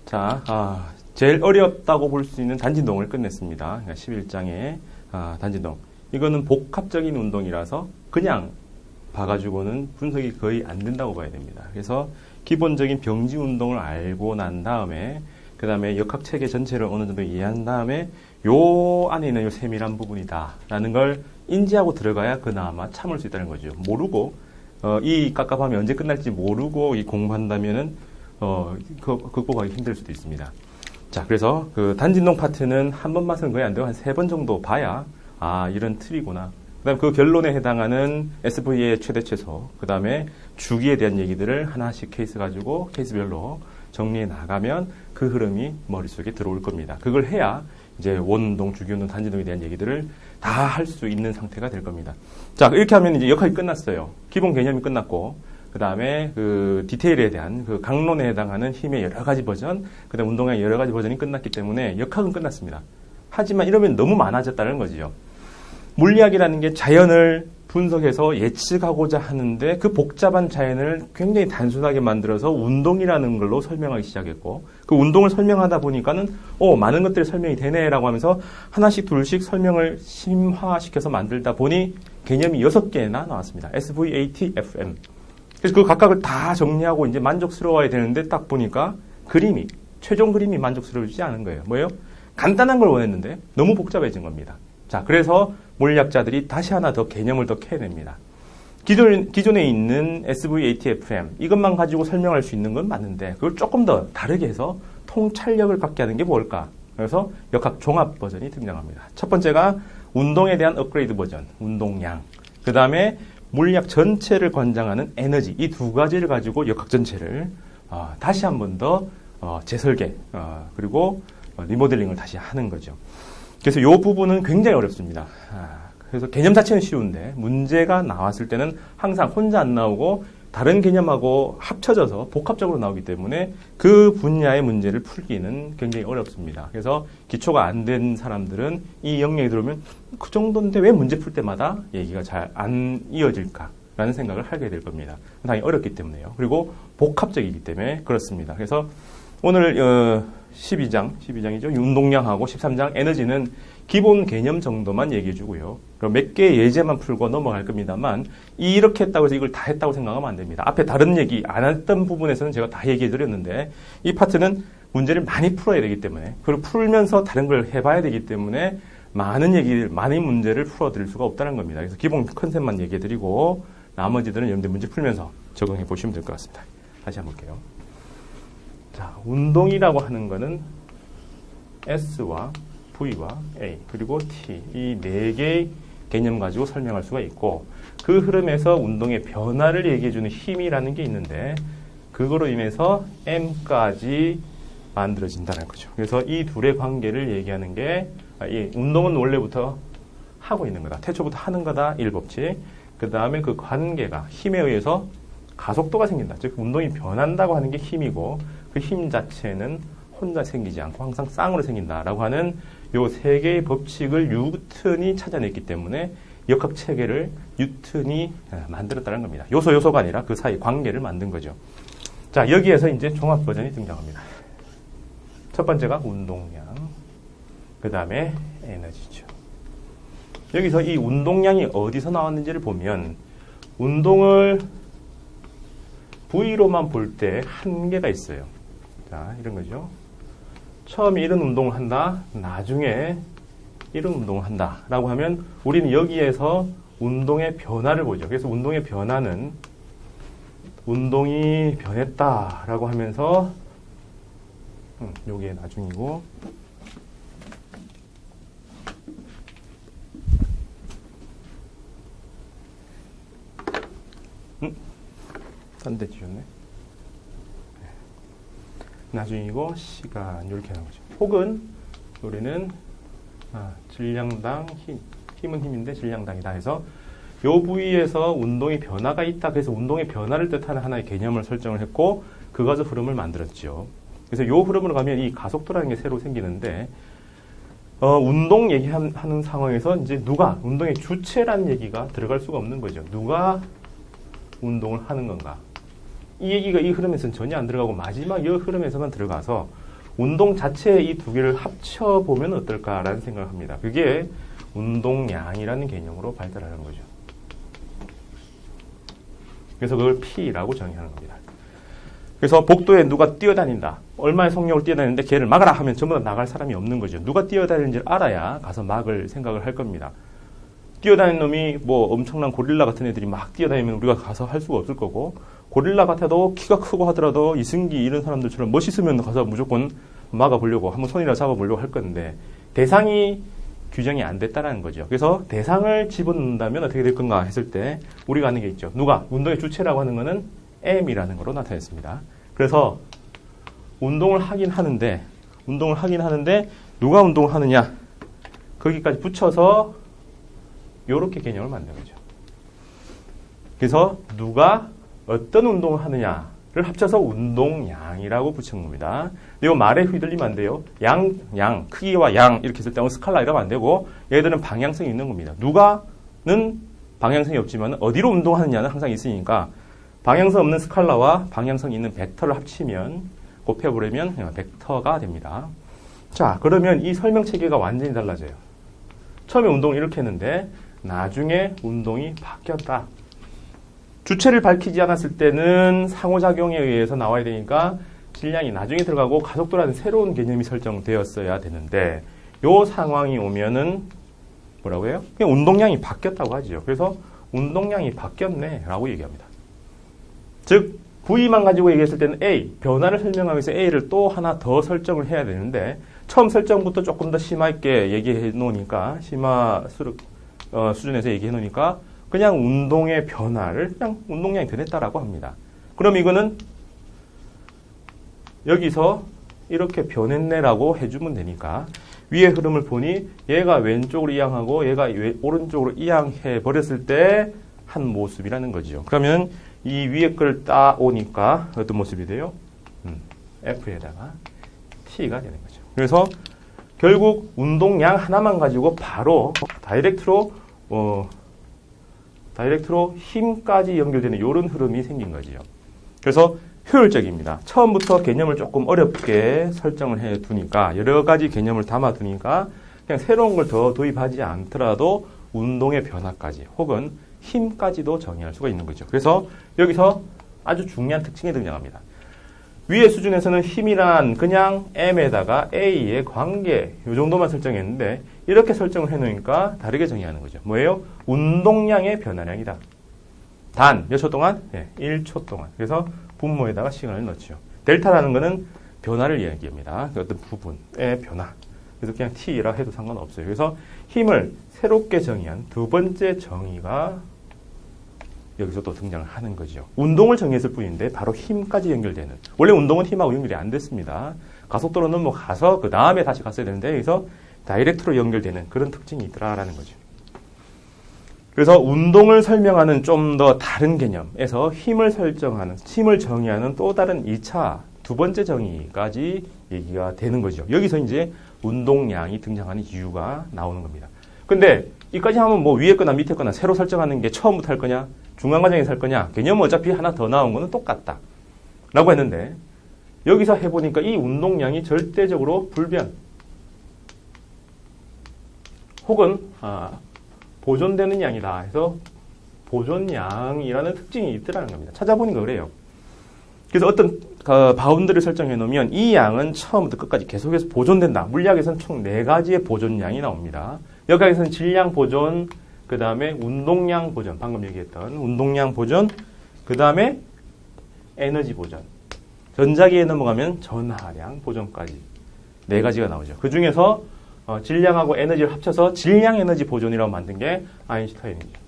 자, 제일 어렵다고 볼 수 있는 단진동을 끝냈습니다. 그러니까 11장의 단진동. 이거는 복합적인 운동이라서 그냥 봐가지고는 분석이 거의 안 된다고 봐야 됩니다. 그래서 기본적인 병지 운동을 알고 난 다음에 그 다음에 역학체계 전체를 어느 정도 이해한 다음에 요 안에 있는 요 세밀한 부분이다라는 걸 인지하고 들어가야 그나마 참을 수 있다는 거죠. 모르고 이 깝깝함이 언제 끝날지 모르고 이 공부한다면은 극복하기 힘들 수도 있습니다. 자, 그래서 그 단진동 파트는 한 번 봐서는 거의 안 되고 한 3번 정도 봐야 이런 틀이구나. 그다음 그 결론에 해당하는 SV의 최대 최소, 그 다음에 주기에 대한 얘기들을 하나씩 케이스 가지고 케이스별로 정리해 나가면 그 흐름이 머릿속에 들어올 겁니다. 그걸 해야 이제 원운동, 주기운동, 단진동에 대한 얘기들을 다 할 수 있는 상태가 될 겁니다. 자, 이렇게 하면 이제 역할이 끝났어요. 기본 개념이 끝났고, 그 다음에 그 디테일에 대한 그 강론에 해당하는 힘의 여러 가지 버전, 그 다음에 운동의 여러 가지 버전이 끝났기 때문에 역학은 끝났습니다. 하지만 이러면 너무 많아졌다는 거지요. 물리학이라는 게 자연을 분석해서 예측하고자 하는데 그 복잡한 자연을 굉장히 단순하게 만들어서 운동이라는 걸로 설명하기 시작했고, 그 운동을 설명하다 보니까는 많은 것들이 설명이 되네라고 하면서 하나씩 둘씩 설명을 심화시켜서 만들다 보니 개념이 6개나 나왔습니다. SVAT, FM. 그래서 그 각각을 다 정리하고 이제 만족스러워야 되는데 딱 보니까 최종 그림이 만족스러우지 않은 거예요. 뭐예요? 간단한 걸 원했는데 너무 복잡해진 겁니다. 자, 그래서 물리학자들이 다시 하나 더 개념을 더 캐냅니다. 기존에 있는 SVATFM 이것만 가지고 설명할 수 있는 건 맞는데 그걸 조금 더 다르게 해서 통찰력을 갖게 하는 게 뭘까? 그래서 역학 종합 버전이 등장합니다. 첫 번째가 운동에 대한 업그레이드 버전, 운동량. 그 다음에 물리학 전체를 관장하는 에너지, 이 두 가지를 가지고 역학 전체를 다시 한 번 더 재설계 그리고 리모델링을 다시 하는 거죠. 그래서 이 부분은 굉장히 어렵습니다. 그래서 개념 자체는 쉬운데 문제가 나왔을 때는 항상 혼자 안 나오고 다른 개념하고 합쳐져서 복합적으로 나오기 때문에 그 분야의 문제를 풀기는 굉장히 어렵습니다. 그래서 기초가 안 된 사람들은 이 영역에 들어오면 그 정도인데 왜 문제 풀 때마다 얘기가 잘 안 이어질까라는 생각을 하게 될 겁니다. 당연히 어렵기 때문에요. 그리고 복합적이기 때문에 그렇습니다. 그래서 오늘 12장이죠. 운동량하고 13장 에너지는 기본 개념 정도만 얘기해 주고요. 몇 개의 예제만 풀고 넘어갈 겁니다만 이렇게 했다고 해서 이걸 다 했다고 생각하면 안 됩니다. 앞에 다른 얘기 안 했던 부분에서는 제가 다 얘기해 드렸는데 이 파트는 문제를 많이 풀어야 되기 때문에 그리고 풀면서 다른 걸 해봐야 되기 때문에 많은 문제를 풀어드릴 수가 없다는 겁니다. 그래서 기본 컨셉만 얘기해 드리고 나머지들은 여러분들 문제 풀면서 적응해 보시면 될 것 같습니다. 다시 한번 볼게요. 자, 운동이라고 하는 거는 S와 V와 A 그리고 T 이 4개의 개념 가지고 설명할 수가 있고 그 흐름에서 운동의 변화를 얘기해주는 힘이라는 게 있는데 그거로 인해서 M까지 만들어진다는 거죠. 그래서 이 둘의 관계를 얘기하는 게 이 운동은 원래부터 하고 있는 거다. 태초부터 하는 거다. 1법칙. 그 다음에 그 관계가 힘에 의해서 가속도가 생긴다. 즉 운동이 변한다고 하는 게 힘이고 그 힘 자체는 혼자 생기지 않고 항상 쌍으로 생긴다라고 하는 요 3개의 법칙을 뉴턴이 찾아냈기 때문에 역학 체계를 뉴턴이 만들었다는 겁니다. 요소가 아니라 그 사이 관계를 만든 거죠. 자, 여기에서 이제 종합 버전이 등장합니다. 첫 번째가 운동량, 그 다음에 에너지죠. 여기서 이 운동량이 어디서 나왔는지를 보면 운동을 V로만 볼 때 한계가 있어요. 자, 이런 거죠. 처음에 이런 운동을 한다. 나중에 이런 운동을 한다. 라고 하면 우리는 여기에서 운동의 변화를 보죠. 그래서 운동의 변화는 운동이 변했다. 라고 하면서 요게 나중이고 딴 데 지웠네. 나중이고 시간 이렇게 하는 거죠. 혹은 우리는 질량당 힘은 힘인데 질량당이다 해서 요 부위에서 운동의 변화가 있다. 그래서 운동의 변화를 뜻하는 하나의 개념을 설정을 했고 그것의 흐름을 만들었죠. 그래서 요 흐름으로 가면 이 가속도라는 게 새로 생기는데 운동 얘기하는 상황에서 이제 누가 운동의 주체라는 얘기가 들어갈 수가 없는 거죠. 누가 운동을 하는 건가? 이 얘기가 이 흐름에서는 전혀 안 들어가고 마지막 이 흐름에서만 들어가서 운동 자체의 이 두 개를 합쳐보면 어떨까라는 생각을 합니다. 그게 운동량이라는 개념으로 발달하는 거죠. 그래서 그걸 P라고 정의하는 겁니다. 그래서 복도에 누가 뛰어다닌다. 얼마의 속력을 뛰어다니는데 걔를 막아라 하면 전부 다 나갈 사람이 없는 거죠. 누가 뛰어다니는지를 알아야 가서 막을 생각을 할 겁니다. 뛰어다니는 놈이 뭐 엄청난 고릴라 같은 애들이 막 뛰어다니면 우리가 가서 할 수가 없을 거고, 고릴라 같아도 키가 크고 하더라도 이승기 이런 사람들처럼 멋있으면 가서 무조건 막아보려고 한번 손이라 잡아보려고 할 건데, 대상이 규정이 안 됐다라는 거죠. 그래서 대상을 집어넣는다면 어떻게 될 건가 했을 때 우리가 아는 게 있죠. 누가? 운동의 주체라고 하는 거는 M이라는 거로 나타냈습니다. 그래서 운동을 하긴 하는데 누가 운동을 하느냐? 거기까지 붙여서 이렇게 개념을 만든 거죠. 그래서 누가 어떤 운동을 하느냐를 합쳐서 운동량이라고 붙인 겁니다. 이거 말에 휘둘리면 안 돼요. 양, 크기와 양 이렇게 했을 때 스칼라 이러면 안 되고, 얘들은 방향성이 있는 겁니다. 누가는 방향성이 없지만 어디로 운동하느냐는 항상 있으니까 방향성 없는 스칼라와 방향성 있는 벡터를 합치면, 곱해버리면 그냥 벡터가 됩니다. 자, 그러면 이 설명 체계가 완전히 달라져요. 처음에 운동을 이렇게 했는데 나중에 운동이 바뀌었다. 주체를 밝히지 않았을 때는 상호작용에 의해서 나와야 되니까 질량이 나중에 들어가고 가속도라는 새로운 개념이 설정되었어야 되는데, 요 상황이 오면은 뭐라고 해요? 그냥 운동량이 바뀌었다고 하죠. 그래서 운동량이 바뀌었네 라고 얘기합니다. 즉 V만 가지고 얘기했을 때는 A, 변화를 설명하기 위해서 A를 또 하나 더 설정을 해야 되는데, 처음 설정부터 조금 더 심화 있게 얘기해 놓으니까, 심화 수준에서 얘기해 놓으니까 그냥 운동의 변화를 그냥 운동량이 변했다라고 합니다. 그럼 이거는 여기서 이렇게 변했네라고 해주면 되니까, 위의 흐름을 보니 얘가 왼쪽으로 이양하고 얘가 오른쪽으로 이양해 버렸을 때 한 모습이라는 거죠. 그러면 이 위에 걸 따오니까 어떤 모습이 돼요? F에다가 T가 되는 거죠. 그래서 결국 운동량 하나만 가지고 바로 다이렉트로 힘까지 연결되는 이런 흐름이 생긴 거죠. 그래서 효율적입니다. 처음부터 개념을 조금 어렵게 설정을 해 두니까, 여러 가지 개념을 담아 두니까 그냥 새로운 걸 더 도입하지 않더라도 운동의 변화까지 혹은 힘까지도 정의할 수가 있는 거죠. 그래서 여기서 아주 중요한 특징이 등장합니다. 위의 수준에서는 힘이란 그냥 M에다가 A의 관계 이 정도만 설정했는데, 이렇게 설정을 해놓으니까 다르게 정의하는 거죠. 뭐예요? 운동량의 변화량이다. 단 몇 초 동안? 1초 동안. 그래서 분모에다가 시간을 넣죠. 델타라는 거는 변화를 이야기합니다. 어떤 부분의 변화. 그래서 그냥 T라 해도 상관없어요. 그래서 힘을 새롭게 정의한 두 번째 정의가 여기서 또 등장을 하는 거죠. 운동을 정의했을 뿐인데 바로 힘까지 연결되는. 원래 운동은 힘하고 연결이 안 됐습니다. 가속도로는 뭐 가서 그 다음에 다시 갔어야 되는데, 여기서 다이렉트로 연결되는 그런 특징이 있더라라는 거죠. 그래서 운동을 설명하는 좀 더 다른 개념에서 힘을 정의하는 또 다른 2차, 두 번째 정의까지 얘기가 되는 거죠. 여기서 이제 운동량이 등장하는 이유가 나오는 겁니다. 근데 이까지 하면 뭐 위에 거나 밑에 거나 새로 설정하는 게 처음부터 할 거냐, 중간 과정에서 할 거냐, 개념은 어차피 하나 더 나온 거는 똑같다 라고 했는데, 여기서 해보니까 이 운동량이 절대적으로 불변 혹은 보존되는 양이다 해서 보존량이라는 특징이 있더라는 겁니다. 찾아보니까 그래요. 그래서 어떤 바운드를 설정해 놓으면 이 양은 처음부터 끝까지 계속해서 보존된다. 물리학에서는 총 4가지의 보존량이 나옵니다. 여기에서는 질량 보존, 그 다음에 운동량 보존, 방금 얘기했던 운동량 보존, 그 다음에 에너지 보존. 전자기에 넘어가면 전하량 보존까지 4가지가 나오죠. 그 중에서 질량하고 에너지를 합쳐서 질량 에너지 보존이라고 만든 게 아인슈타인이죠.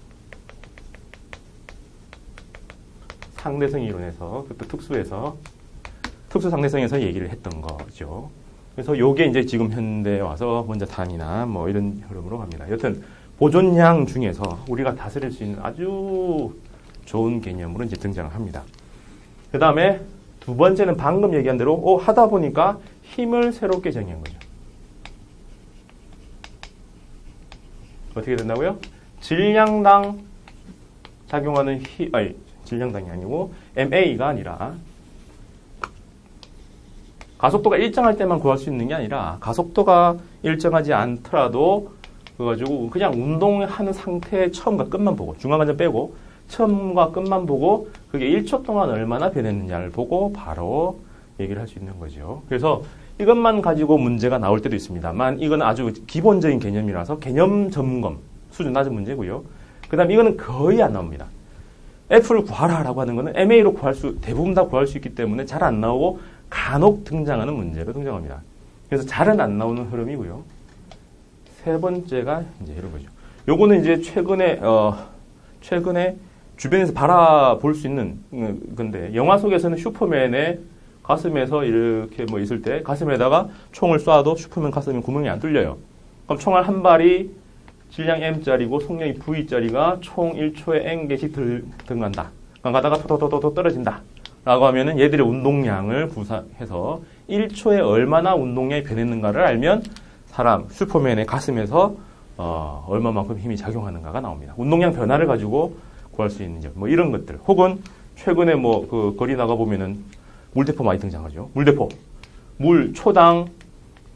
상대성 이론에서, 그때 특수 상대성에서 얘기를 했던 거죠. 그래서 요게 이제 지금 현대에 와서 원자탄이나 뭐 이런 흐름으로 갑니다. 여튼 보존량 중에서 우리가 다스릴 수 있는 아주 좋은 개념으로 이제 등장을 합니다. 그 다음에 두 번째는 방금 얘기한 대로 하다 보니까 힘을 새롭게 정의한 거죠. 어떻게 된다고요? 질량당 작용하는 질량당이 아니고 MA가 아니라 가속도가 일정할 때만 구할 수 있는 게 아니라 가속도가 일정하지 않더라도 그래가지고 그냥 운동하는 상태의 처음과 끝만 보고 중간관절 빼고 처음과 끝만 보고 그게 1초 동안 얼마나 변했느냐를 보고 바로 얘기를 할 수 있는 거죠. 그래서 이것만 가지고 문제가 나올 때도 있습니다만 이건 아주 기본적인 개념이라서 개념 점검 수준 낮은 문제고요. 그 다음에 이거는 거의 안 나옵니다. F를 구하라라고 하는 거는 MA로 대부분 다 구할 수 있기 때문에 잘 안 나오고 간혹 등장하는 문제로 등장합니다. 그래서 잘은 안 나오는 흐름이고요. 세 번째가 이제 이런 거죠. 요거는 이제 최근에 주변에서 바라볼 수 있는 건데, 영화 속에서는 슈퍼맨의 가슴에서 이렇게 뭐 있을 때 가슴에다가 총을 쏴도 슈퍼맨 가슴에 구멍이 안 뚫려요. 그럼 총알 한 발이 질량 M짜리고 속력이 V짜리가 총 1초에 N개씩 등간다. 가다가 토토토토 떨어진다. 라고 하면은 얘들의 운동량을 구사해서 1초에 얼마나 운동량이 변했는가를 알면 슈퍼맨의 가슴에서 얼마만큼 힘이 작용하는가가 나옵니다. 운동량 변화를 가지고 구할 수 있는 점, 뭐 이런 것들. 혹은 최근에 뭐 그 거리 나가 보면은 물대포 많이 등장하죠. 물대포. 물 초당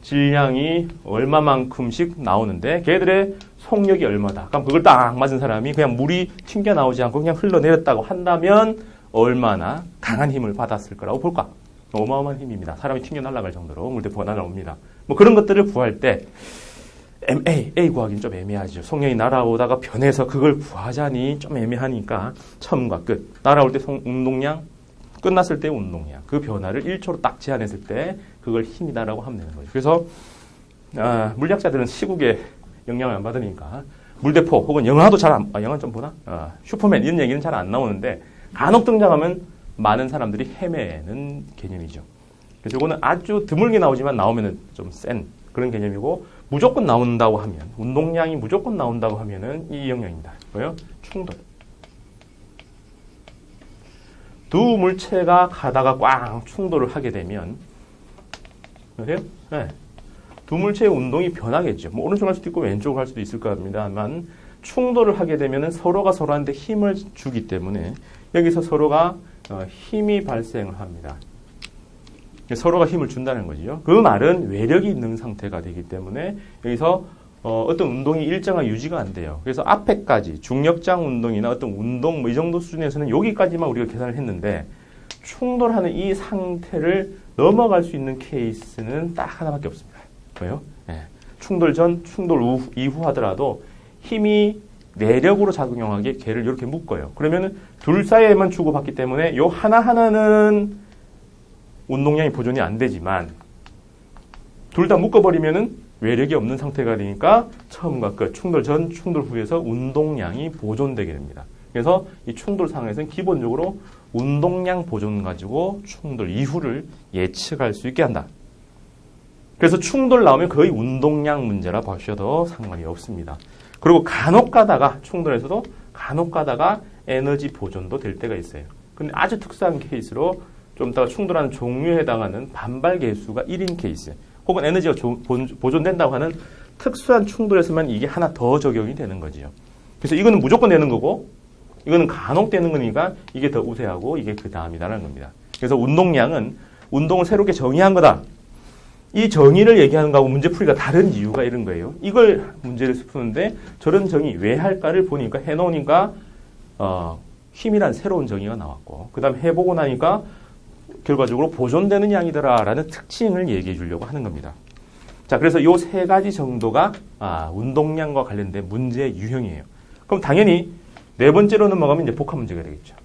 질량이 얼마만큼씩 나오는데 걔들의 속력이 얼마다. 그럼 그걸 딱 맞은 사람이 그냥 물이 튕겨 나오지 않고 그냥 흘러내렸다고 한다면 얼마나 강한 힘을 받았을 거라고 볼까? 어마어마한 힘입니다. 사람이 튕겨 날아갈 정도로 물대포가 날아옵니다. 뭐 그런 것들을 구할 때 A 구하기는 좀 애매하죠. 속력이 날아오다가 변해서 그걸 구하자니 좀 애매하니까 처음과 끝. 날아올 때 운동량, 끝났을 때 운동량. 그 변화를 1초로 딱 제한했을 때 그걸 힘이다라고 하면 되는 거죠. 그래서 물리학자들은 시국에 영향을 안 받으니까 물대포 혹은 영화도 영화 좀 보나? 슈퍼맨 이런 얘기는 잘 안 나오는데 간혹 등장하면 많은 사람들이 헤매는 개념이죠. 그래서 이거는 아주 드물게 나오지만 나오면은 좀 센 그런 개념이고 무조건 나온다고 하면 운동량이 무조건 나온다고 하면은 이 영역입니다. 뭐요? 충돌. 두 물체가 가다가 꽝 충돌을 하게 되면 보세요? 네. 두 물체의 운동이 변하겠죠. 뭐 오른쪽 갈 수도 있고 왼쪽 갈 수도 있을 겁니다만 충돌을 하게 되면은 서로가 서로한테 힘을 주기 때문에 여기서 서로가 힘이 발생을 합니다. 서로가 힘을 준다는 거죠. 그 말은 외력이 있는 상태가 되기 때문에 여기서 어떤 운동이 일정한 유지가 안 돼요. 그래서 앞에까지 중력장 운동이나 어떤 운동 뭐 이 정도 수준에서는 여기까지만 우리가 계산을 했는데 충돌하는 이 상태를 넘어갈 수 있는 케이스는 딱 하나밖에 없습니다. 뭐예요? 네. 충돌 전, 충돌 이후 하더라도 힘이 내력으로 작용하게 걔를 이렇게 묶어요. 그러면은 둘 사이에만 주고받기 때문에 요 하나하나는 운동량이 보존이 안 되지만 둘 다 묶어버리면은 외력이 없는 상태가 되니까 처음과 끝, 충돌 전, 충돌 후에서 운동량이 보존되게 됩니다. 그래서 이 충돌 상황에서는 기본적으로 운동량 보존 가지고 충돌 이후를 예측할 수 있게 한다. 그래서 충돌 나오면 거의 운동량 문제라 보셔도 상관이 없습니다. 그리고 간혹 가다가 충돌에서도 간혹 가다가 에너지 보존도 될 때가 있어요. 근데 아주 특수한 케이스로 좀 이따가 충돌하는 종류에 해당하는 반발 계수가 1인 케이스 혹은 에너지가 보존된다고 하는 특수한 충돌에서만 이게 하나 더 적용이 되는 거지요. 그래서 이거는 무조건 되는 거고 이거는 간혹 되는 거니까 이게 더 우세하고 이게 그 다음이라는 겁니다. 그래서 운동량은 운동을 새롭게 정의한 거다. 이 정의를 얘기하는 거하고 문제풀이가 다른 이유가 이런 거예요. 이걸 문제를 푸는데 저런 정의 왜 할까를 보니까 해놓으니까 힘이란 새로운 정의가 나왔고 그 다음에 해보고 나니까 결과적으로 보존되는 양이더라라는 특징을 얘기해 주려고 하는 겁니다. 자, 그래서 이 세 가지 정도가 운동량과 관련된 문제의 유형이에요. 그럼 당연히 네 번째로 넘어가면 이제 복합 문제가 되겠죠.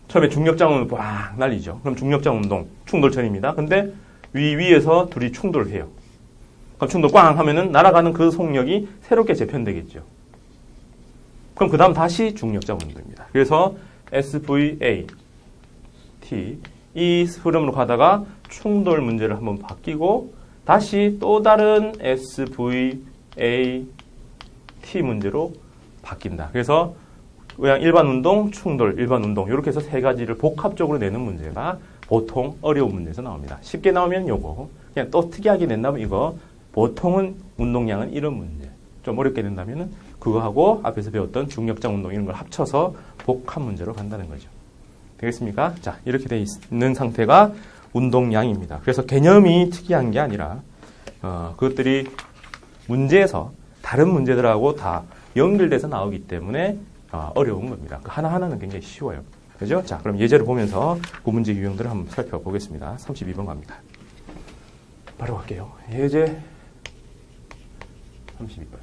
처음에 중력장 운동 막 날리죠. 그럼 중력장 운동 충돌전입니다. 근데 위에서 둘이 충돌을 해요. 그럼 충돌 꽝 하면은 날아가는 그 속력이 새롭게 재편되겠죠. 그럼 그 다음 다시 중력장 운동입니다. 그래서 SVA 이 흐름으로 가다가 충돌 문제를 한번 바뀌고 다시 또 다른 SVAT 문제로 바뀐다. 그래서 그냥 일반 운동, 충돌, 일반 운동 이렇게 해서 세 가지를 복합적으로 내는 문제가 보통 어려운 문제에서 나옵니다. 쉽게 나오면 요거, 그냥 또 특이하게 낸다면 이거, 보통은 운동량은 이런 문제. 좀 어렵게 낸다면은 그거하고 앞에서 배웠던 중력장 운동 이런 걸 합쳐서 복합 문제로 간다는 거죠. 되겠습니까? 자, 이렇게 돼 있는 상태가 운동량입니다. 그래서 개념이 특이한 게 아니라 그것들이 문제에서 다른 문제들하고 다 연결돼서 나오기 때문에 어려운 겁니다. 하나하나는 굉장히 쉬워요. 그죠? 자, 그럼 예제를 보면서 그 문제 유형들을 한번 살펴보겠습니다. 32번 갑니다. 바로 갈게요. 예제 32번.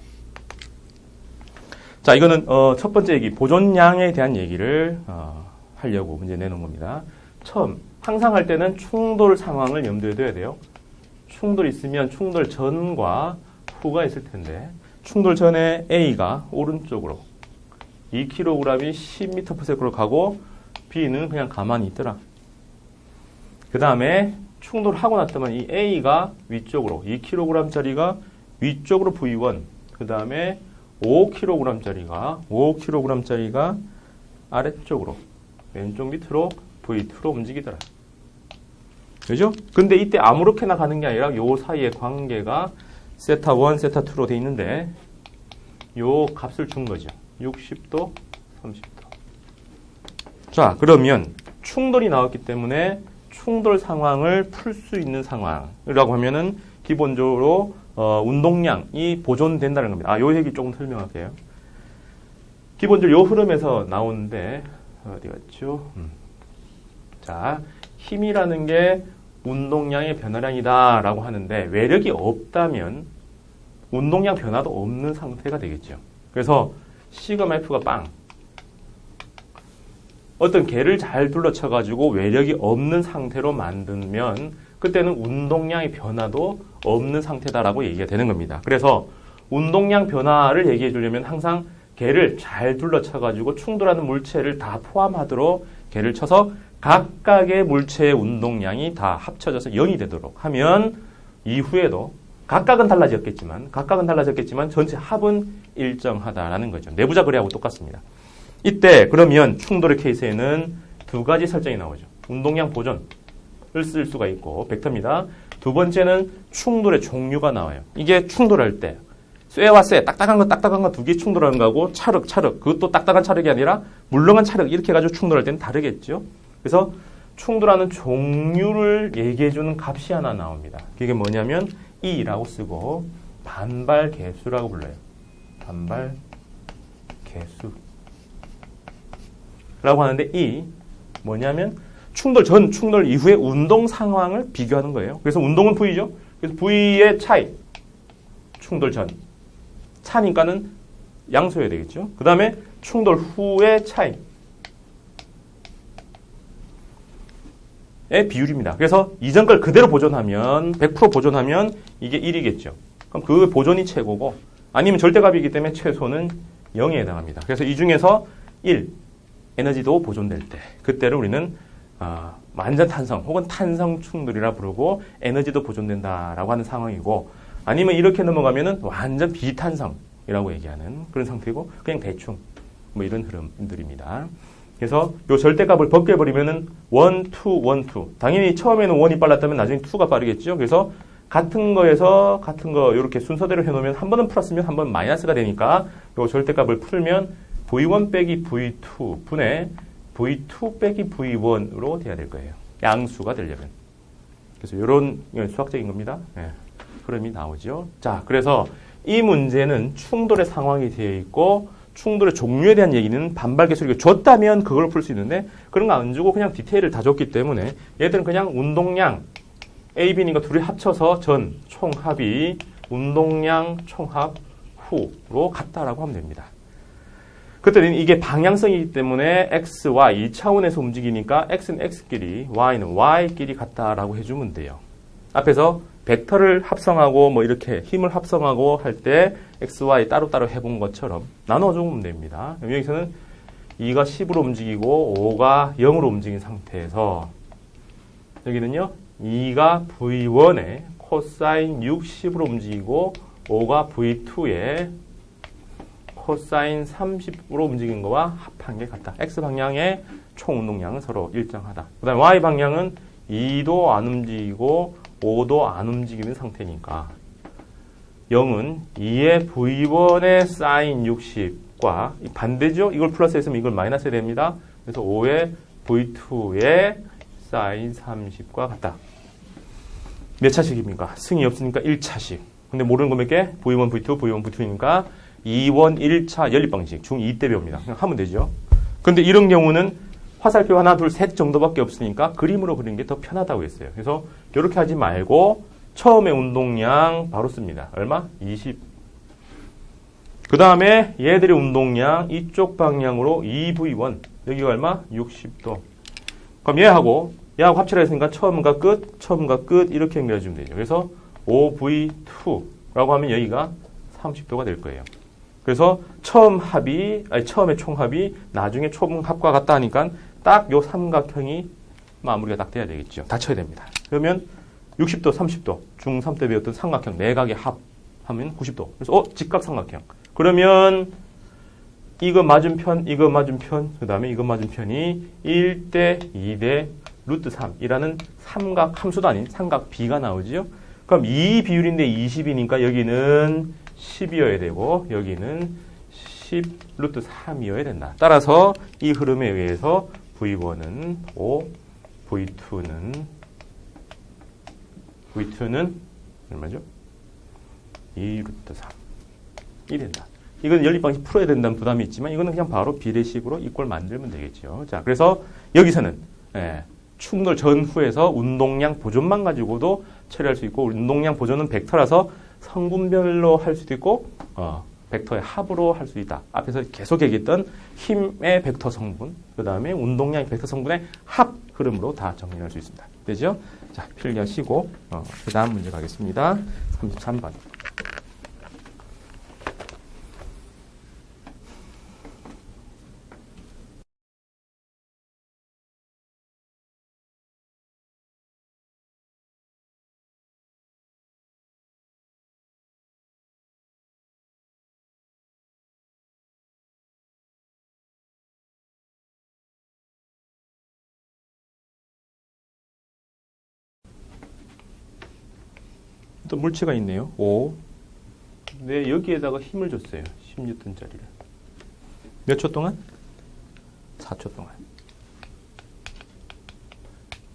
자, 이거는 첫 번째 얘기, 보존량에 대한 얘기를 하려고 문제 내놓은 겁니다. 처음, 항상 할 때는 충돌 상황을 염두에 둬야 돼요. 충돌이 있으면 충돌 전과 후가 있을 텐데, 충돌 전에 A가 오른쪽으로 2kg이 10m/s로 가고 B는 그냥 가만히 있더라. 그 다음에 충돌하고 났더만 이 A가 위쪽으로 2kg짜리가 위쪽으로 V1, 그 다음에 5kg짜리가 아래쪽으로 왼쪽 밑으로 V2로 움직이더라. 그죠? 근데 이때 아무렇게나 가는 게 아니라 요 사이의 관계가 세타1, 세타2로 돼 있는데 요 값을 준 거죠. 60도, 30도. 자, 그러면 충돌이 나왔기 때문에 충돌 상황을 풀 수 있는 상황이라고 하면은 기본적으로 운동량이 보존된다는 겁니다. 요 얘기 조금 설명할게요. 기본적으로 요 흐름에서 나오는데 어디 갔죠? 자, 힘이라는 게 운동량의 변화량이다라고 하는데 외력이 없다면 운동량 변화도 없는 상태가 되겠죠. 그래서 시그마 F가 빵. 어떤 개를 잘 둘러쳐가지고 외력이 없는 상태로 만들면 그때는 운동량의 변화도 없는 상태다라고 얘기가 되는 겁니다. 그래서 운동량 변화를 얘기해 주려면 항상 개를 잘 둘러쳐가지고 충돌하는 물체를 다 포함하도록 개를 쳐서 각각의 물체의 운동량이 다 합쳐져서 0이 되도록 하면 이후에도 각각은 달라졌겠지만 전체 합은 일정하다라는 거죠. 내부자 거리하고 똑같습니다. 이때 그러면 충돌의 케이스에는 두 가지 설정이 나오죠. 운동량 보존을 쓸 수가 있고 벡터입니다. 두 번째는 충돌의 종류가 나와요. 이게 충돌할 때 쇠와 쇠, 딱딱한 거 두 개 충돌하는 거하고 찰흙, 그것도 딱딱한 찰흙이 아니라 물렁한 찰흙 이렇게 해가지고 충돌할 때는 다르겠죠. 그래서 충돌하는 종류를 얘기해주는 값이 하나 나옵니다. 그게 뭐냐면 E라고 쓰고 반발 계수라고 불러요. 반발 계수 라고 하는데 이 뭐냐면 충돌 전, 충돌 이후의 운동 상황을 비교하는 거예요. 그래서 운동은 V죠. 그래서 V의 차이, 충돌 전. 차니까는 양수여야 되겠죠. 그 다음에 충돌 후의 차이. 의 비율입니다. 그래서 이전 걸 그대로 보존하면 100% 보존하면 이게 1이겠죠. 그럼 그 보존이 최고고 아니면 절대값이기 때문에 최소는 0에 해당합니다. 그래서 이 중에서 1, 에너지도 보존될 때 그때를 우리는 완전 탄성 혹은 탄성 충돌이라 부르고 에너지도 보존된다라고 하는 상황이고 아니면 이렇게 넘어가면은 완전 비탄성이라고 얘기하는 그런 상태고 그냥 대충 뭐 이런 흐름들입니다. 그래서 요 절대값을 벗겨버리면은 1, 2, 1, 2. 당연히 처음에는 1이 빨랐다면 나중에 2가 빠르겠죠. 그래서 같은 거 이렇게 순서대로 해놓으면 한 번은 플러스면 한 번은 마이너스가 되니까 요 절대값을 풀면 V1 빼기 V2 분의 V2 빼기 V1으로 돼야 될 거예요. 양수가 되려면. 그래서 이런 수학적인 겁니다. 네. 흐름이 나오죠. 자, 그래서 이 문제는 충돌의 상황이 되어 있고 충돌의 종류에 대한 얘기는 반발 계수를 줬다면 그걸 풀 수 있는데 그런 거 안 주고 그냥 디테일을 다 줬기 때문에 얘들은 그냥 운동량 A, B니까 둘이 합쳐서 전 총합이 운동량 총합 후로 같다라고 하면 됩니다. 그때는 이게 방향성이기 때문에 X, Y 이 차원에서 움직이니까 X는 X끼리, Y는 Y끼리 같다라고 해주면 돼요. 앞에서 벡터를 합성하고 뭐 이렇게 힘을 합성하고 할 때 X, Y 따로따로 해본 것처럼 나눠주면 됩니다. 여기서는 2가 10으로 움직이고 5가 0으로 움직인 상태에서 여기는요 2가 V1에 코사인 60으로 움직이고 5가 V2에 코사인 30으로 움직인 거와 합한 게 같다. X방향의 총 운동량은 서로 일정하다. 그 다음에 Y방향은 2도 안 움직이고 5도 안 움직이는 상태니까 0은 2의 V1의 사인 60과 반대죠. 이걸 플러스 했으면 이걸 마이너스 해야 됩니다. 그래서 5의 V2의 사인 30과 같다. 몇 차식입니까? 승이 없으니까 1차식. 근데 모르는 거 몇 개? V1, V2, V1, V2니까 2원 1차 연립방식 중2대 배웁니다. 그냥 하면 되죠. 근데 이런 경우는 화살표 하나, 둘, 셋 정도밖에 없으니까 그림으로 그리는 게 더 편하다고 했어요. 그래서 이렇게 하지 말고 처음에 운동량 바로 씁니다. 얼마? 20. 그 다음에 얘들의 운동량 이쪽 방향으로 2V1. 여기가 얼마? 60도. 그럼 얘하고 합치라 했으니까 처음과 끝 이렇게 연결해주면 되죠. 그래서 5V2라고 하면 여기가 30도가 될 거예요. 그래서 처음에 총합이 나중에 총합과 같다 하니까 딱 요 삼각형이 마무리가 딱 돼야 되겠죠. 닫혀야 됩니다. 그러면 60도, 30도, 중3 때 배웠던 삼각형, 내각의 합 하면 90도. 그래서 직각 삼각형. 그러면 이거 맞은편, 그 다음에 이거 맞은편이 1대 2대 루트 3이라는 삼각 함수도 아닌 삼각 B가 나오죠. 그럼 이 비율인데 20이니까 여기는 10이어야 되고 여기는 10 루트 3이어야 된다. 따라서 이 흐름에 의해서 V1은 5, V2는 얼마죠? 2 루트 3. 이 된다. 이건 연립방식 풀어야 된다는 부담이 있지만 이거는 그냥 바로 비례식으로 이꼴 만들면 되겠죠. 자, 그래서 여기서는 충돌 전후에서 운동량 보존만 가지고도 처리할 수 있고 운동량 보존은 벡터라서 성분별로 할 수도 있고 벡터의 합으로 할 수 있다. 앞에서 계속 얘기했던 힘의 벡터 성분, 그 다음에 운동량의 벡터 성분의 합 흐름으로 다 정리할 수 있습니다. 되죠? 자, 필기하시고 그 다음 문제 가겠습니다. 33번. 또 물체가 있네요. 5. 네, 여기에다가 힘을 줬어요. 10N짜리를. 몇 초 동안? 4초 동안.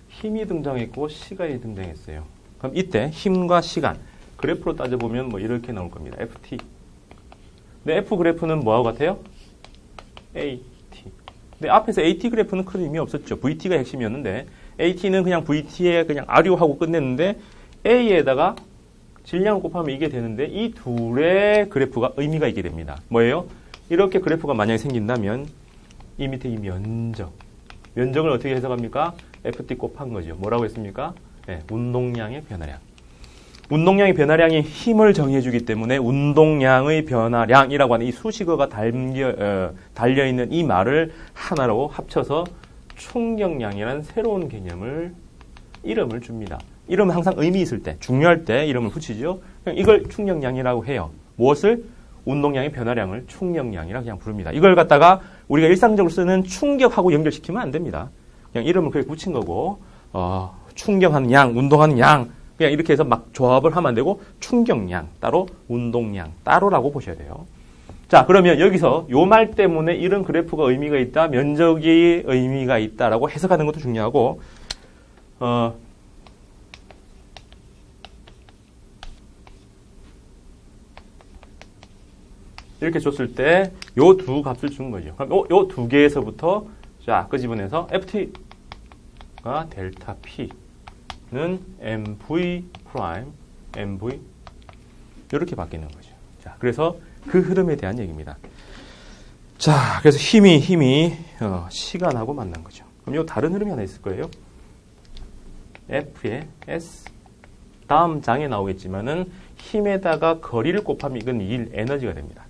힘이 등장했고 시간이 등장했어요. 그럼 이때 힘과 시간 그래프로 따져보면 뭐 이렇게 나올 겁니다. FT. 근데 F 그래프는 뭐하고 같아요? AT. 근데 앞에서 AT 그래프는 큰 의미 없었죠. VT가 핵심이었는데 AT는 그냥 VT에 그냥 아류하고 끝냈는데 A에다가 질량을 곱하면 이게 되는데 이 둘의 그래프가 의미가 있게 됩니다. 뭐예요? 이렇게 그래프가 만약에 생긴다면 이 밑에 이 면적을 어떻게 해석합니까? FT 곱한 거죠. 뭐라고 했습니까? 운동량의 변화량. 운동량의 변화량이 힘을 정해주기 때문에 운동량의 변화량이라고 하는 이 수식어가 달려있는 이 말을 하나로 합쳐서 충격량이라는 새로운 이름을 줍니다. 이름은 항상 의미 있을 때, 중요할 때 이름을 붙이죠. 이걸 충격량이라고 해요. 무엇을? 운동량의 변화량을 충격량이라고 그냥 부릅니다. 이걸 갖다가 우리가 일상적으로 쓰는 충격하고 연결시키면 안 됩니다. 그냥 이름을 그렇게 붙인 거고, 충격하는 양, 운동하는 양, 그냥 이렇게 해서 막 조합을 하면 안 되고, 충격량 따로, 운동량 따로라고 보셔야 돼요. 자, 그러면 여기서 요 말 때문에 이런 그래프가 의미가 있다, 면적이 의미가 있다라고 해석하는 것도 중요하고, 이렇게 줬을 때 요 두 값을 준 거죠. 그럼 요 두 개에서부터 자 끄집어내서 FT가 델타 P는 MV 프라임, MV 이렇게 바뀌는 거죠. 자, 그래서 그 흐름에 대한 얘기입니다. 자, 그래서 힘이 시간하고 만난 거죠. 그럼 요 다른 흐름이 하나 있을 거예요. F의 S 다음 장에 나오겠지만은 힘에다가 거리를 곱하면 이건 에너지가 됩니다.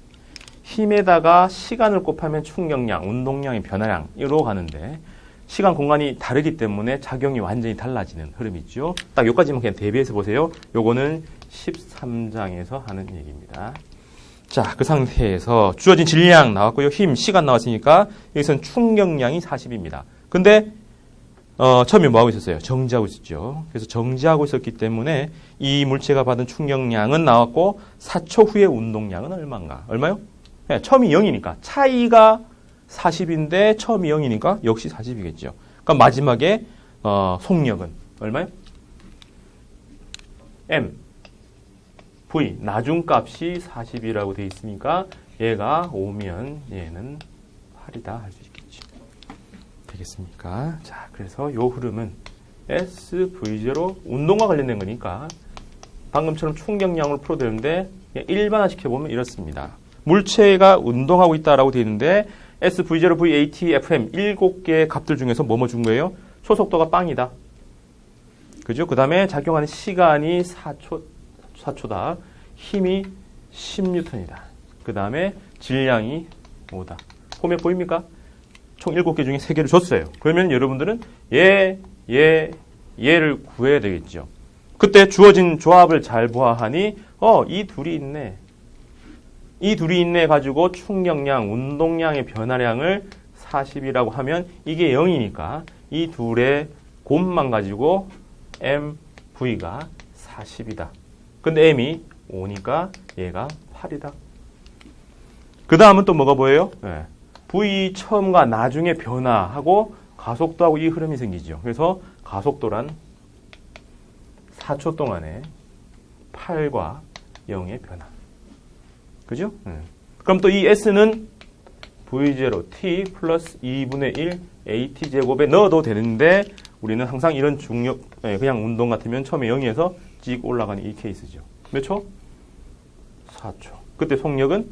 힘에다가 시간을 곱하면 충격량, 운동량의 변화량으로 가는데 시간, 공간이 다르기 때문에 작용이 완전히 달라지는 흐름이죠. 딱 여기까지만 그냥 대비해서 보세요. 요거는 13장에서 하는 얘기입니다. 자, 그 상태에서 주어진 질량 나왔고요. 힘, 시간 나왔으니까 여기서는 충격량이 40입니다. 근데 처음에 뭐하고 있었어요? 정지하고 있었죠. 그래서 정지하고 있었기 때문에 이 물체가 받은 충격량은 나왔고 4초 후의 운동량은 얼마인가? 얼마요? 네, 처음이 0이니까 차이가 40인데 처음이 0이니까 역시 40이겠죠. 그러니까 마지막에 속력은 얼마요? m v 나중값이 40이라고 되어 있으니까 얘가 5면 얘는 8이다 할 수 있겠죠. 되겠습니까? 자, 그래서 요 흐름은 SV0 운동과 관련된 거니까 방금처럼 충격량으로 풀어도 되는데 일반화시켜보면 이렇습니다. 물체가 운동하고 있다라고 되어 있는데 SV0, VAT, FM 7개의 값들 중에서 뭐뭐 준 거예요? 초속도가 빵이다. 그죠? 그 다음에 작용하는 시간이 4초다. 힘이 10N이다. 그 다음에 질량이 5다. 보면 보입니까? 총 7개 중에 3개를 줬어요. 그러면 여러분들은 얘를 구해야 되겠죠. 그때 주어진 조합을 잘 보아하니 이 둘이 있네. 이 둘이 있네 가지고 충격량, 운동량의 변화량을 40이라고 하면 이게 0이니까 이 둘의 곱만 가지고 MV가 40이다. 근데 M이 5니까 얘가 8이다. 그 다음은 또 뭐가 보여요? 네. V 처음과 나중에 변화하고 가속도하고 이 흐름이 생기죠. 그래서 가속도란 4초 동안에 8과 0의 변화. 그죠? 그럼 또 이 S는 V0 T 플러스 2분의 1 AT 제곱에 넣어도 되는데 우리는 항상 이런 중력, 그냥 운동 같으면 처음에 0에서 찍 올라가는 이 케이스죠. 몇 초? 4초. 그때 속력은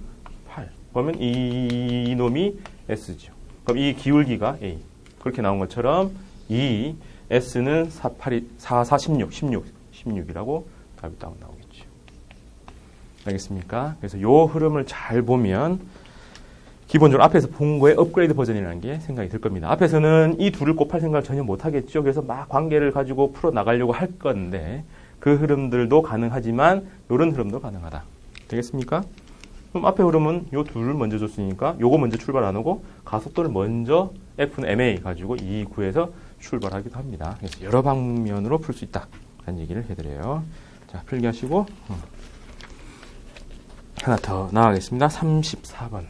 8. 그러면 이 놈이 S죠. 그럼 이 기울기가 A. 그렇게 나온 것처럼 이 S는 16이라고 답이 딱 나오겠죠. 알겠습니까? 그래서 요 흐름을 잘 보면 기본적으로 앞에서 본 거의 업그레이드 버전이라는 게 생각이 들 겁니다. 앞에서는 이 둘을 곱할 생각을 전혀 못 하겠죠. 그래서 막 관계를 가지고 풀어 나가려고 할 건데 그 흐름들도 가능하지만 이런 흐름도 가능하다. 되겠습니까? 그럼 앞에 흐름은 요 둘을 먼저 줬으니까 요거 먼저 출발 안 하고 가속도를 먼저 F는 MA 가지고 이 구에서 출발하기도 합니다. 그래서 여러 방면으로 풀 수 있다. 라는 얘기를 해드려요. 자, 필기하시고 하나 더 나가겠습니다. 34번.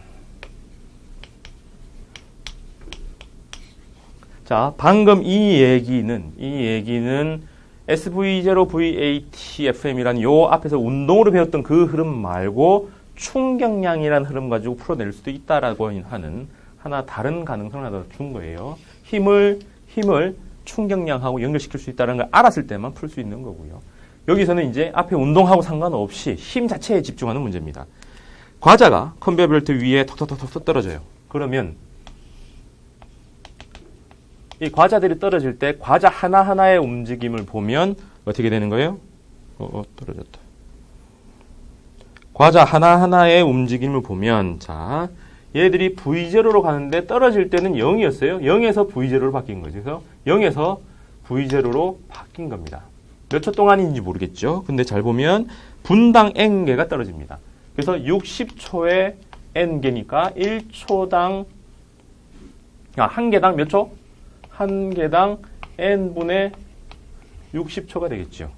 자, 방금 이 얘기는 SV0, VAT, FM이라는 요 앞에서 운동으로 배웠던 그 흐름 말고 충격량이라는 흐름 가지고 풀어낼 수도 있다라고 하는 하나 다른 가능성을 하나 준 거예요. 힘을 충격량하고 연결시킬 수 있다는 걸 알았을 때만 풀 수 있는 거고요. 여기서는 이제 앞에 운동하고 상관없이 힘 자체에 집중하는 문제입니다. 과자가 컨베이어 벨트 위에 톡톡톡톡 떨어져요. 그러면 이 과자들이 떨어질 때 과자 하나하나의 움직임을 보면 어떻게 되는 거예요? 떨어졌다. 과자 하나하나의 움직임을 보면 자, 얘들이 V0로 가는데 떨어질 때는 0이었어요. 0에서 V0로 바뀐 거죠. 그래서 0에서 V0로 바뀐 겁니다. 몇 초 동안인지 모르겠죠. 근데 잘 보면 분당 N개가 떨어집니다. 그래서 60초에 N개니까 1초당 한 개당 몇 초? 한 개당 N분의 60초가 되겠죠.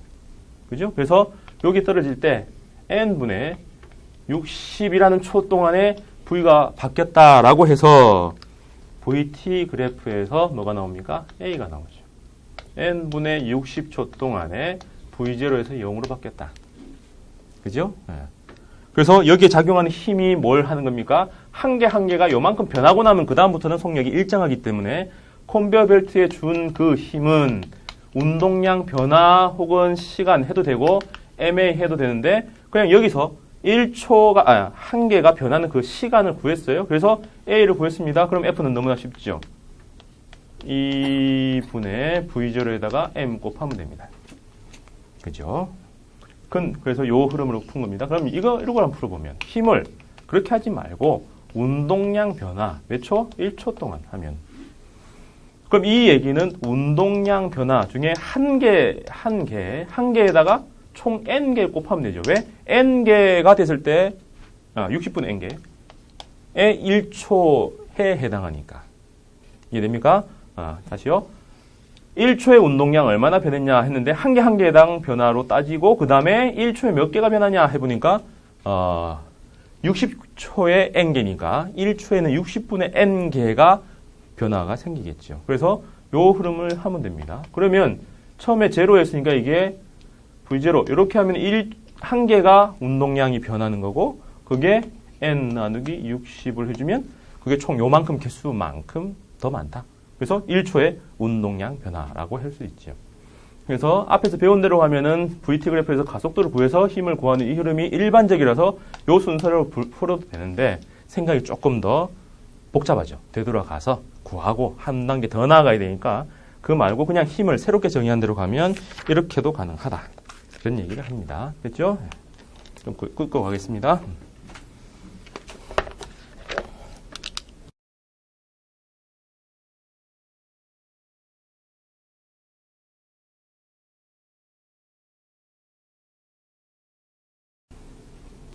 그죠? 그래서 여기 떨어질 때 N분의 60이라는 초 동안에 V가 바뀌었다라고 해서 VT 그래프에서 뭐가 나옵니까? A가 나오죠. N분의 60초 동안에 V0에서 0으로 바뀌었다. 그죠? 네. 그래서 여기에 작용하는 힘이 뭘 하는 겁니까? 한 개 한 개가 요만큼 변하고 나면 그 다음부터는 속력이 일정하기 때문에 컨베이어 벨트에 준 그 힘은 운동량 변화 혹은 시간 해도 되고 MA 해도 되는데 그냥 여기서 1초가 한 개가 변하는 그 시간을 구했어요. 그래서 A를 구했습니다. 그럼 F는 너무나 쉽죠. 2분의 V0에다가 M 곱하면 됩니다. 그죠? 그래서 요 흐름으로 푼 겁니다. 그럼 이걸 한번 풀어보면 힘을 그렇게 하지 말고 운동량 변화 몇 초? 1초 동안 하면 그럼 이 얘기는 운동량 변화 중에 한 개에다가 총 N개 곱하면 되죠. 왜? N개가 됐을 때 60분의 N개에 1초에 해당하니까. 이해됩니까? 다시요. 1초의 운동량 얼마나 변했냐 했는데 한 개당 변화로 따지고 그 다음에 1초에 몇 개가 변하냐 해보니까 60초의 N개니까 1초에는 60분의 N개가 변화가 생기겠죠. 그래서 요 흐름을 하면 됩니다. 그러면 처음에 제로였으니까 이게 V0 이렇게 하면 1개가 운동량이 변하는 거고 그게 n 나누기 60을 해주면 그게 총 요만큼 개수만큼 더 많다. 그래서 1초의 운동량 변화라고 할 수 있죠. 그래서 앞에서 배운 대로 가면은 VT 그래프에서 가속도를 구해서 힘을 구하는 이 흐름이 일반적이라서 요 순서로 풀어도 되는데 생각이 조금 더 복잡하죠. 되돌아가서 구하고 한 단계 더 나아가야 되니까 그 말고 그냥 힘을 새롭게 정의한 대로 가면 이렇게도 가능하다. 그런 얘기를 합니다. 됐죠? 좀 끊고 가겠습니다.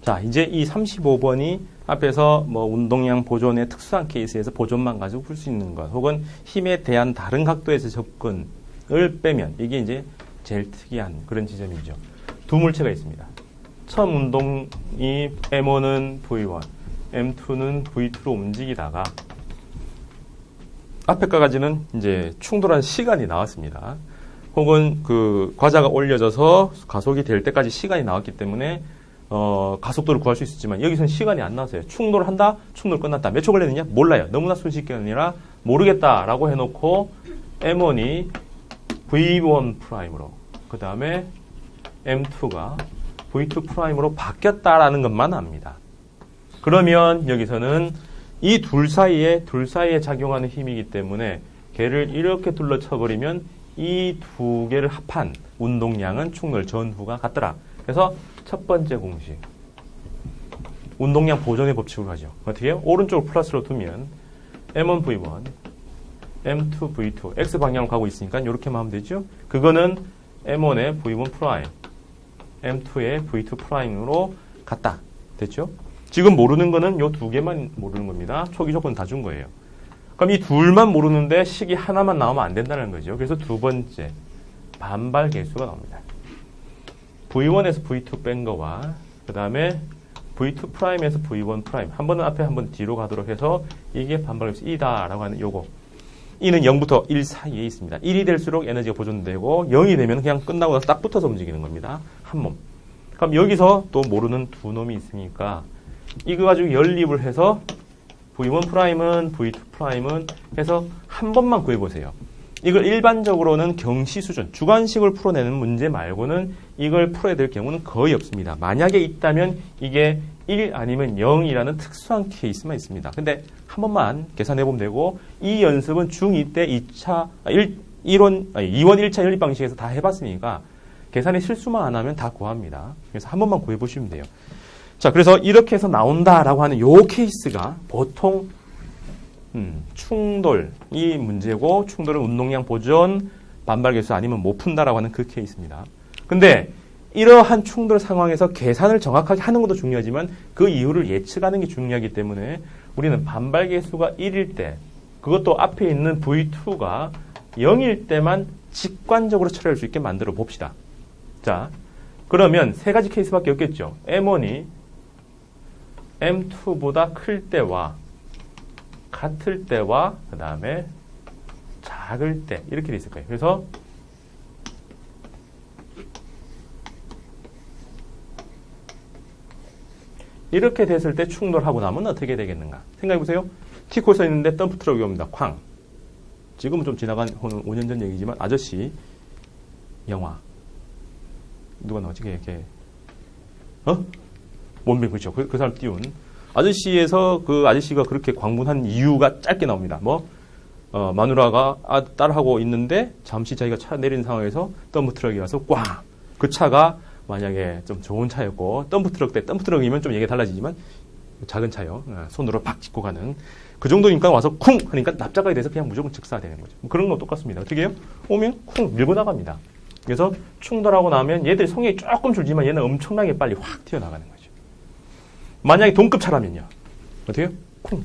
자, 이제 이 35번이 앞에서 뭐 운동량 보존의 특수한 케이스에서 보존만 가지고 풀 수 있는 것, 혹은 힘에 대한 다른 각도에서 접근을 빼면 이게 이제 제일 특이한 그런 지점이죠. 두 물체가 있습니다. 처음 운동이 M1은 V1, M2는 V2로 움직이다가 앞에까지는 이제 충돌한 시간이 나왔습니다. 혹은 그 과자가 올려져서 가속이 될 때까지 시간이 나왔기 때문에 가속도를 구할 수 있었지만 여기서는 시간이 안 나왔어요. 충돌을 한다, 충돌 끝났다. 몇 초 걸렸느냐? 몰라요. 너무나 손쉽게 아니라 모르겠다라고 해놓고 M1이 V1 프라임으로, 그 다음에 M2가 V2 프라임으로 바뀌었다라는 것만 압니다. 그러면 여기서는 이 둘 사이에 작용하는 힘이기 때문에 걔를 이렇게 둘러쳐버리면 이 두 개를 합한 운동량은 충돌 전후가 같더라. 그래서 첫 번째 공식, 운동량 보존의 법칙으로 가죠. 어떻게 해요? 오른쪽을 플러스로 두면 M1 V1, M2 V2, X 방향으로 가고 있으니까 이렇게만 하면 되죠. 그거는 M1의 V1 프라임, M2의 V2 프라임으로 같다. 됐죠? 지금 모르는 거는 이 두 개만 모르는 겁니다. 초기 조건 다 준 거예요. 그럼 이 둘만 모르는데 식이 하나만 나오면 안 된다는 거죠. 그래서 두 번째, 반발 계수가 나옵니다. V1에서 V2 뺀 거와 그 다음에 V2 프라임에서 V1 프라임, 한 번은 앞에 한 번 뒤로 가도록 해서 이게 반발계수 E다라고 하는 요거. E는 0부터 1 사이에 있습니다. 1이 될수록 에너지가 보존되고 0이 되면 그냥 끝나고 나서 딱 붙어서 움직이는 겁니다. 한 몸. 그럼 여기서 또 모르는 두 놈이 있으니까 이거 가지고 연립을 해서 V1 프라임은 V2 프라임은 해서 한 번만 구해보세요. 이걸 일반적으로는 경시 수준, 주관식을 풀어내는 문제 말고는 이걸 풀어야 될 경우는 거의 없습니다. 만약에 있다면 이게 1 아니면 0이라는 특수한 케이스만 있습니다. 근데 한 번만 계산해보면 되고, 이 연습은 중2 때 2원 1차 연립 방식에서 다 해봤으니까 계산에 실수만 안 하면 다 구합니다. 그래서 한 번만 구해보시면 돼요. 자, 그래서 이렇게 해서 나온다라고 하는 요 케이스가 보통 충돌이 문제고, 충돌은 운동량 보존, 반발계수 아니면 못 푼다라고 하는 그 케이스입니다. 근데 이러한 충돌 상황에서 계산을 정확하게 하는 것도 중요하지만 그 이유를 예측하는 게 중요하기 때문에 우리는 반발계수가 1일 때, 그것도 앞에 있는 V2가 0일 때만 직관적으로 처리할 수 있게 만들어 봅시다. 자, 그러면 세 가지 케이스밖에 없겠죠. M1이 M2보다 클 때와 같을 때와 그 다음에 작을 때 이렇게 돼 있을 거예요. 그래서 이렇게 됐을 때 충돌하고 나면 어떻게 되겠는가 생각해보세요. T코 써 있는데 덤프트럭이 옵니다. 쾅. 지금은 좀 지나간 5년 전 얘기지만 아저씨 영화 누가 나오지? 이렇게 원빈, 그렇죠. 그 사람 띄운 아저씨에서 그 아저씨가 그렇게 광분한 이유가 짧게 나옵니다. 마누라가 딸하고 있는데 잠시 자기가 차 내리는 상황에서 덤프트럭이 와서 꽝! 그 차가 만약에 좀 좋은 차였고, 덤프트럭 때, 덤프트럭이면 좀 얘기가 달라지지만 작은 차요. 손으로 팍 짚고 가는 그 정도니까 와서 쿵! 하니까 납작하게 돼서 그냥 무조건 즉사되는 거죠. 그런 거 똑같습니다. 어떻게 해요? 오면 쿵! 밀고 나갑니다. 그래서 충돌하고 나면 얘들 성액이 조금 줄지만 얘는 엄청나게 빨리 확 튀어나가는 거죠. 만약에 동급 차라면요. 어떻게 해요? 쿵.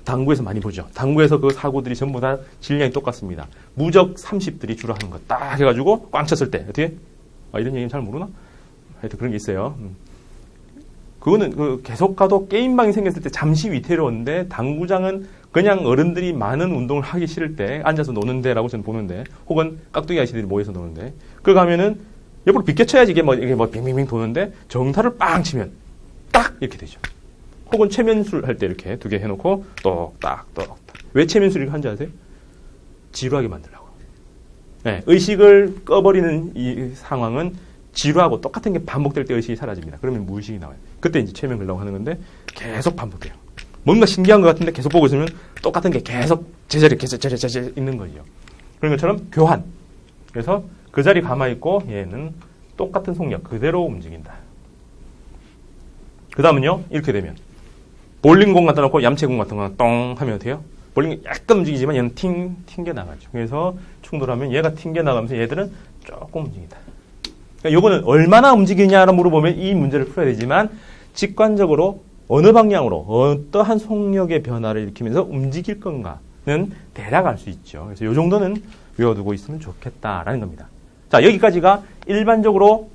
당구에서 많이 보죠. 당구에서 그 사고들이 전부 다 질량이 똑같습니다. 무적 30들이 주로 하는 거 딱 해가지고 꽝 쳤을 때 어떻게? 이런 얘기는 잘 모르나? 하여튼 그런 게 있어요. 그거는 계속 가도 게임방이 생겼을 때 잠시 위태로운데 당구장은 그냥 어른들이 많은 운동을 하기 싫을 때 앉아서 노는데라고 저는 보는데, 혹은 깍두기 아저씨들이 모여서 노는데, 그 가면은 옆으로 비껴쳐야지 이게 뭐 빙빙빙 도는데 정타를 빵 치면 딱 이렇게 되죠. 혹은 최면술 할 때 이렇게 두 개 해놓고 똑딱. 왜 최면술 이렇게 한지 아세요? 지루하게 만들려고. 네, 의식을 꺼버리는 이 상황은 지루하고 똑같은 게 반복될 때 의식이 사라집니다. 그러면 무의식이 나와요. 그때 이제 최면 걸려고 하는 건데 계속 반복돼요. 뭔가 신기한 것 같은데 계속 보고 있으면 똑같은 게 계속 제자리에 있는 거죠. 그런 것처럼 교환. 그래서 그 자리 가만히 있고 얘는 똑같은 속력 그대로 움직인다. 그 다음은요. 이렇게 되면 볼링공 갖다 놓고 얌체공 같은 거 똥 하면 돼요. 볼링이 약간 움직이지만 얘는 튕겨 나가죠. 그래서 충돌하면 얘가 튕겨 나가면서 얘들은 조금 움직인다. 그러니까 요거는 얼마나 움직이냐를 물어보면 이 문제를 풀어야 되지만 직관적으로 어느 방향으로 어떠한 속력의 변화를 일으키면서 움직일 건가는 대략 알 수 있죠. 그래서 요 정도는 외워두고 있으면 좋겠다라는 겁니다. 자, 여기까지가 일반적으로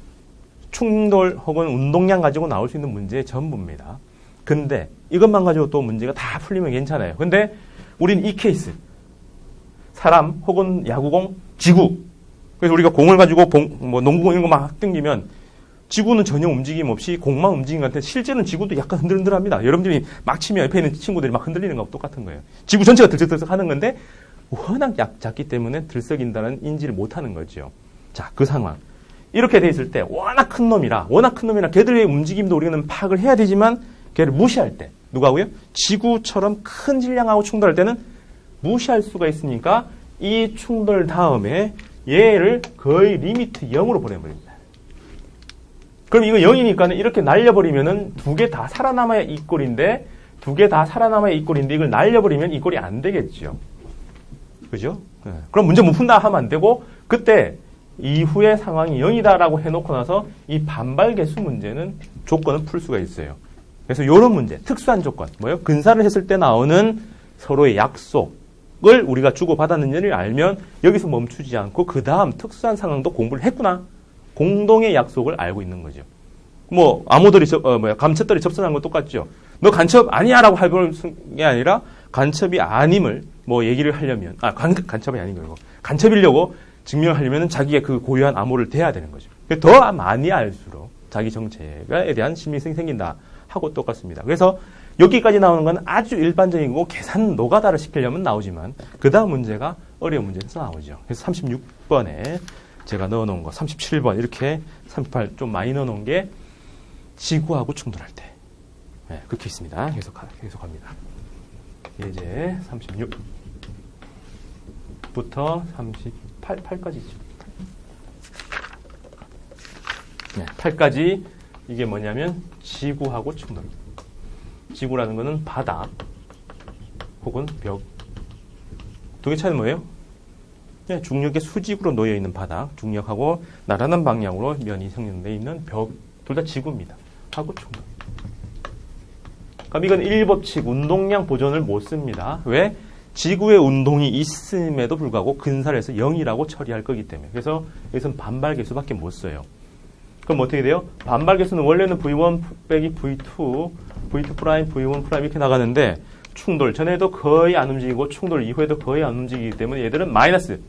충돌 혹은 운동량 가지고 나올 수 있는 문제의 전부입니다. 근데 이것만 가지고 또 문제가 다 풀리면 괜찮아요. 근데 우린 이 케이스, 사람 혹은 야구공, 지구. 그래서 우리가 공을 가지고 농구공 이런 거 막 당기면 지구는 전혀 움직임 없이 공만 움직인 것 같은데 실제는 지구도 약간 흔들흔들합니다. 여러분들이 막 치면 옆에 있는 친구들이 막 흔들리는 거하고 똑같은 거예요. 지구 전체가 들썩들썩 하는 건데 워낙 작기 때문에 들썩인다는 인지를 못하는 거죠. 자, 그 상황. 이렇게 돼 있을 때 워낙 큰 놈이라 걔들의 움직임도 우리는 파악을 해야 되지만 걔를 무시할 때 누가고요? 지구처럼 큰 질량하고 충돌할 때는 무시할 수가 있으니까 이 충돌 다음에 얘를 거의 리미트 0으로 보내버립니다. 그럼 이거 0이니까 이렇게 날려버리면은 두 개 다 살아남아야 이 꼴인데 이걸 날려버리면 이 꼴이 안 되겠죠. 그죠? 네. 그럼 문제 못 푼다 하면 안 되고 그때 이후의 상황이 0이다라고 해놓고 나서 이 반발 개수 문제는 조건을 풀 수가 있어요. 그래서 이런 문제, 특수한 조건, 뭐예요? 근사를 했을 때 나오는 서로의 약속을 우리가 주고받았는지를 알면 여기서 멈추지 않고 그 다음 특수한 상황도 공부를 했구나. 공동의 약속을 알고 있는 거죠. 뭐 감첩들이 접선한 건 똑같죠. 너 간첩 아니야라고 할 게 아니라 간첩이 아님을 뭐 얘기를 하려면 간첩이 아닌 거고 간첩이려고 증명하려면 자기의 그 고유한 암호를 대야 되는 거죠. 더 많이 알수록 자기 정체에 대한 신빙성이 생긴다 하고 똑같습니다. 그래서 여기까지 나오는 건 아주 일반적인 거고 계산 노가다를 시키려면 나오지만 그 다음 문제가 어려운 문제에서 나오죠. 그래서 36번에 제가 넣어놓은 거 37번 이렇게 38 좀 많이 넣어놓은 게 지구하고 충돌할 때 네, 그렇게 있습니다. 계속합니다. 이제 36부터 38까지 있죠. 네, 8까지 이게 뭐냐면 지구하고 충돌. 지구라는 거는 바닥 혹은 벽. 두 개 차이는 뭐예요? 네, 중력의 수직으로 놓여 있는 바닥, 중력하고 나란한 방향으로 면이 형성되어 있는 벽, 둘 다 지구입니다. 하고 충돌. 그럼 이건 1법칙 운동량 보존을 못 씁니다. 왜? 지구의 운동이 있음에도 불구하고 근사를 해서 0이라고 처리할 거기 때문에. 그래서 여기서는 반발 개수밖에 못 써요. 그럼 어떻게 돼요? 반발 개수는 원래는 V1 빼기 V2, V2 프라임, V1 프라임 이렇게 나가는데 충돌 전에도 거의 안 움직이고 충돌 이후에도 거의 안 움직이기 때문에 얘들은 마이너스.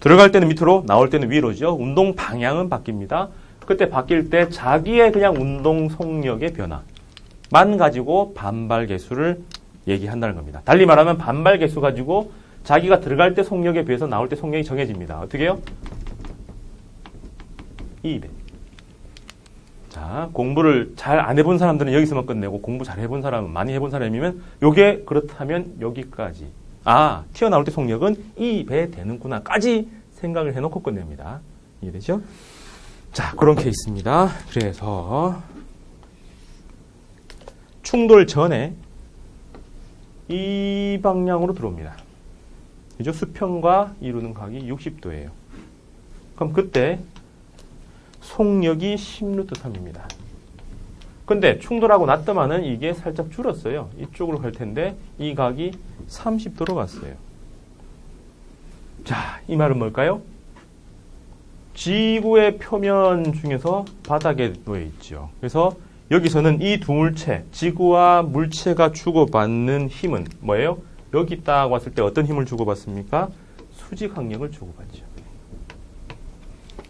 들어갈 때는 밑으로, 나올 때는 위로죠. 운동 방향은 바뀝니다. 그때 바뀔 때 자기의 그냥 운동 속력의 변화만 가지고 반발 개수를 얘기한다는 겁니다. 달리 말하면 반발 개수 가지고 자기가 들어갈 때 속력에 비해서 나올 때 속력이 정해집니다. 어떻게 해요? 200. 자, 공부를 잘 안 해본 사람들은 여기서만 끝내고 공부 잘 해본 사람은 많이 해본 사람이면 요게 그렇다면 여기까지. 튀어나올 때 속력은 2배 되는구나 까지 생각을 해놓고 끝냅니다. 이해되죠? 자, 그런 케이스입니다. 그래서 충돌 전에 이 방향으로 들어옵니다. 그죠? 수평과 이루는 각이 60도예요. 그럼 그때 속력이 10루트3입니다. 근데 충돌하고 났더만은 이게 살짝 줄었어요. 이쪽으로 갈 텐데 이 각이 30도로 갔어요. 자, 이 말은 뭘까요? 지구의 표면 중에서 바닥에 놓여 있죠. 그래서 여기서는 이 두 물체, 지구와 물체가 주고받는 힘은 뭐예요? 여기 딱 왔을 때 어떤 힘을 주고받습니까? 수직 항력을 주고받죠.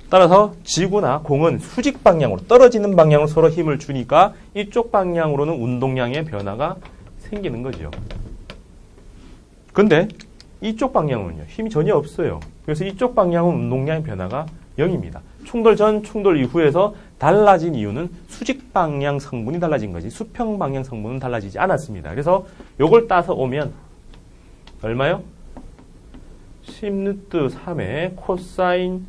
따라서 지구나 공은 수직 방향으로, 떨어지는 방향으로 서로 힘을 주니까 이쪽 방향으로는 운동량의 변화가 생기는 거죠. 근데 이쪽 방향은요, 힘이 전혀 없어요. 그래서 이쪽 방향은 운동량의 변화가 0입니다. 충돌 전, 충돌 이후에서 달라진 이유는 수직 방향 성분이 달라진 거지 수평 방향 성분은 달라지지 않았습니다. 그래서 요걸 따서 오면 얼마요? 10루트 3의 코사인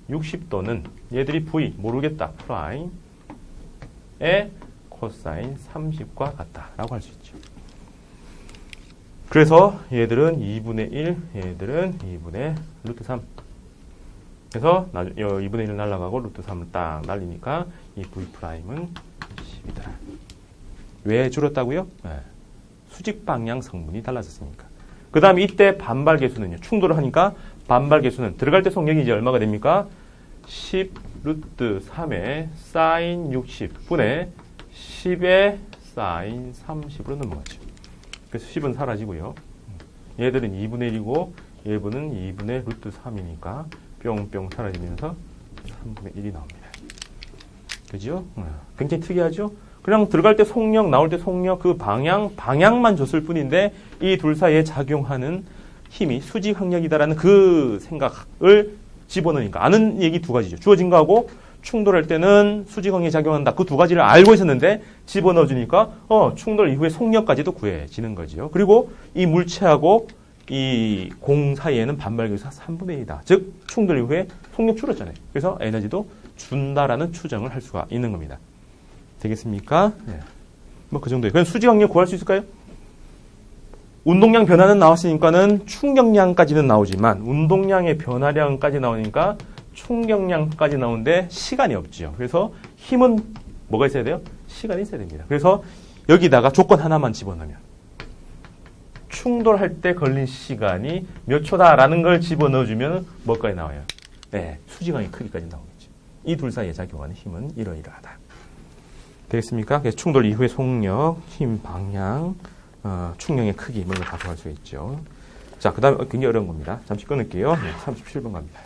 60도는 얘들이 V 모르겠다. 프라임의 코사인 30과 같다라고 할 수 있죠. 그래서 얘들은 2분의 1, 얘들은 2분의 루트 3. 그래서 2분의 1 날아가고 루트 3을 딱 날리니까 이 V 프라임은 10이다. 왜 줄었다고요? 네. 수직 방향 성분이 달라졌으니까. 그 다음에 이때 반발 계수는요. 충돌을 하니까 반발 계수는 들어갈 때 속력이 이제 얼마가 됩니까? 10 루트 3의 사인 60분의 10의 사인 30으로 넘어가죠. 그래서 10은 사라지고요. 얘들은 2분의 1이고 얘분은 2분의 루트 3이니까 뿅뿅 사라지면서 3분의 1이 나옵니다. 그죠? 굉장히 특이하죠? 그냥 들어갈 때 속력, 나올 때 속력 그 방향만 줬을 뿐인데 이 둘 사이에 작용하는 힘이 수직 항력이다라는 그 생각을 집어넣으니까 아는 얘기 두 가지죠. 주어진 거하고 충돌할 때는 수직 항력이 작용한다. 그 두 가지를 알고 있었는데 집어넣어주니까 충돌 이후에 속력까지도 구해지는 거죠. 그리고 이 물체하고 이 공 사이에는 반발 계수가 3분의 1이다. 즉 충돌 이후에 속력 줄었잖아요. 그래서 에너지도 준다라는 추정을 할 수가 있는 겁니다. 되겠습니까? 네. 뭐 그 정도예요. 그럼 수직 항력 구할 수 있을까요? 운동량 변화는 나왔으니까는 충격량까지는 나오지만 운동량의 변화량까지 나오니까 충격량까지 나오는데 시간이 없죠. 그래서 힘은 뭐가 있어야 돼요? 시간이 있어야 됩니다. 그래서 여기다가 조건 하나만 집어넣으면 충돌할 때 걸린 시간이 몇 초다라는 걸 집어넣어주면 뭐까지 나와요? 네, 수직항의 크기까지 나오겠죠. 이 둘 사이에 작용하는 힘은 이러이러하다. 되겠습니까? 그래서 충돌 이후의 속력, 힘 방향, 충격의 크기 이런 걸 다 구할 수 있죠. 자, 그 다음에 굉장히 어려운 겁니다. 잠시 끊을게요. 네, 37번 갑니다.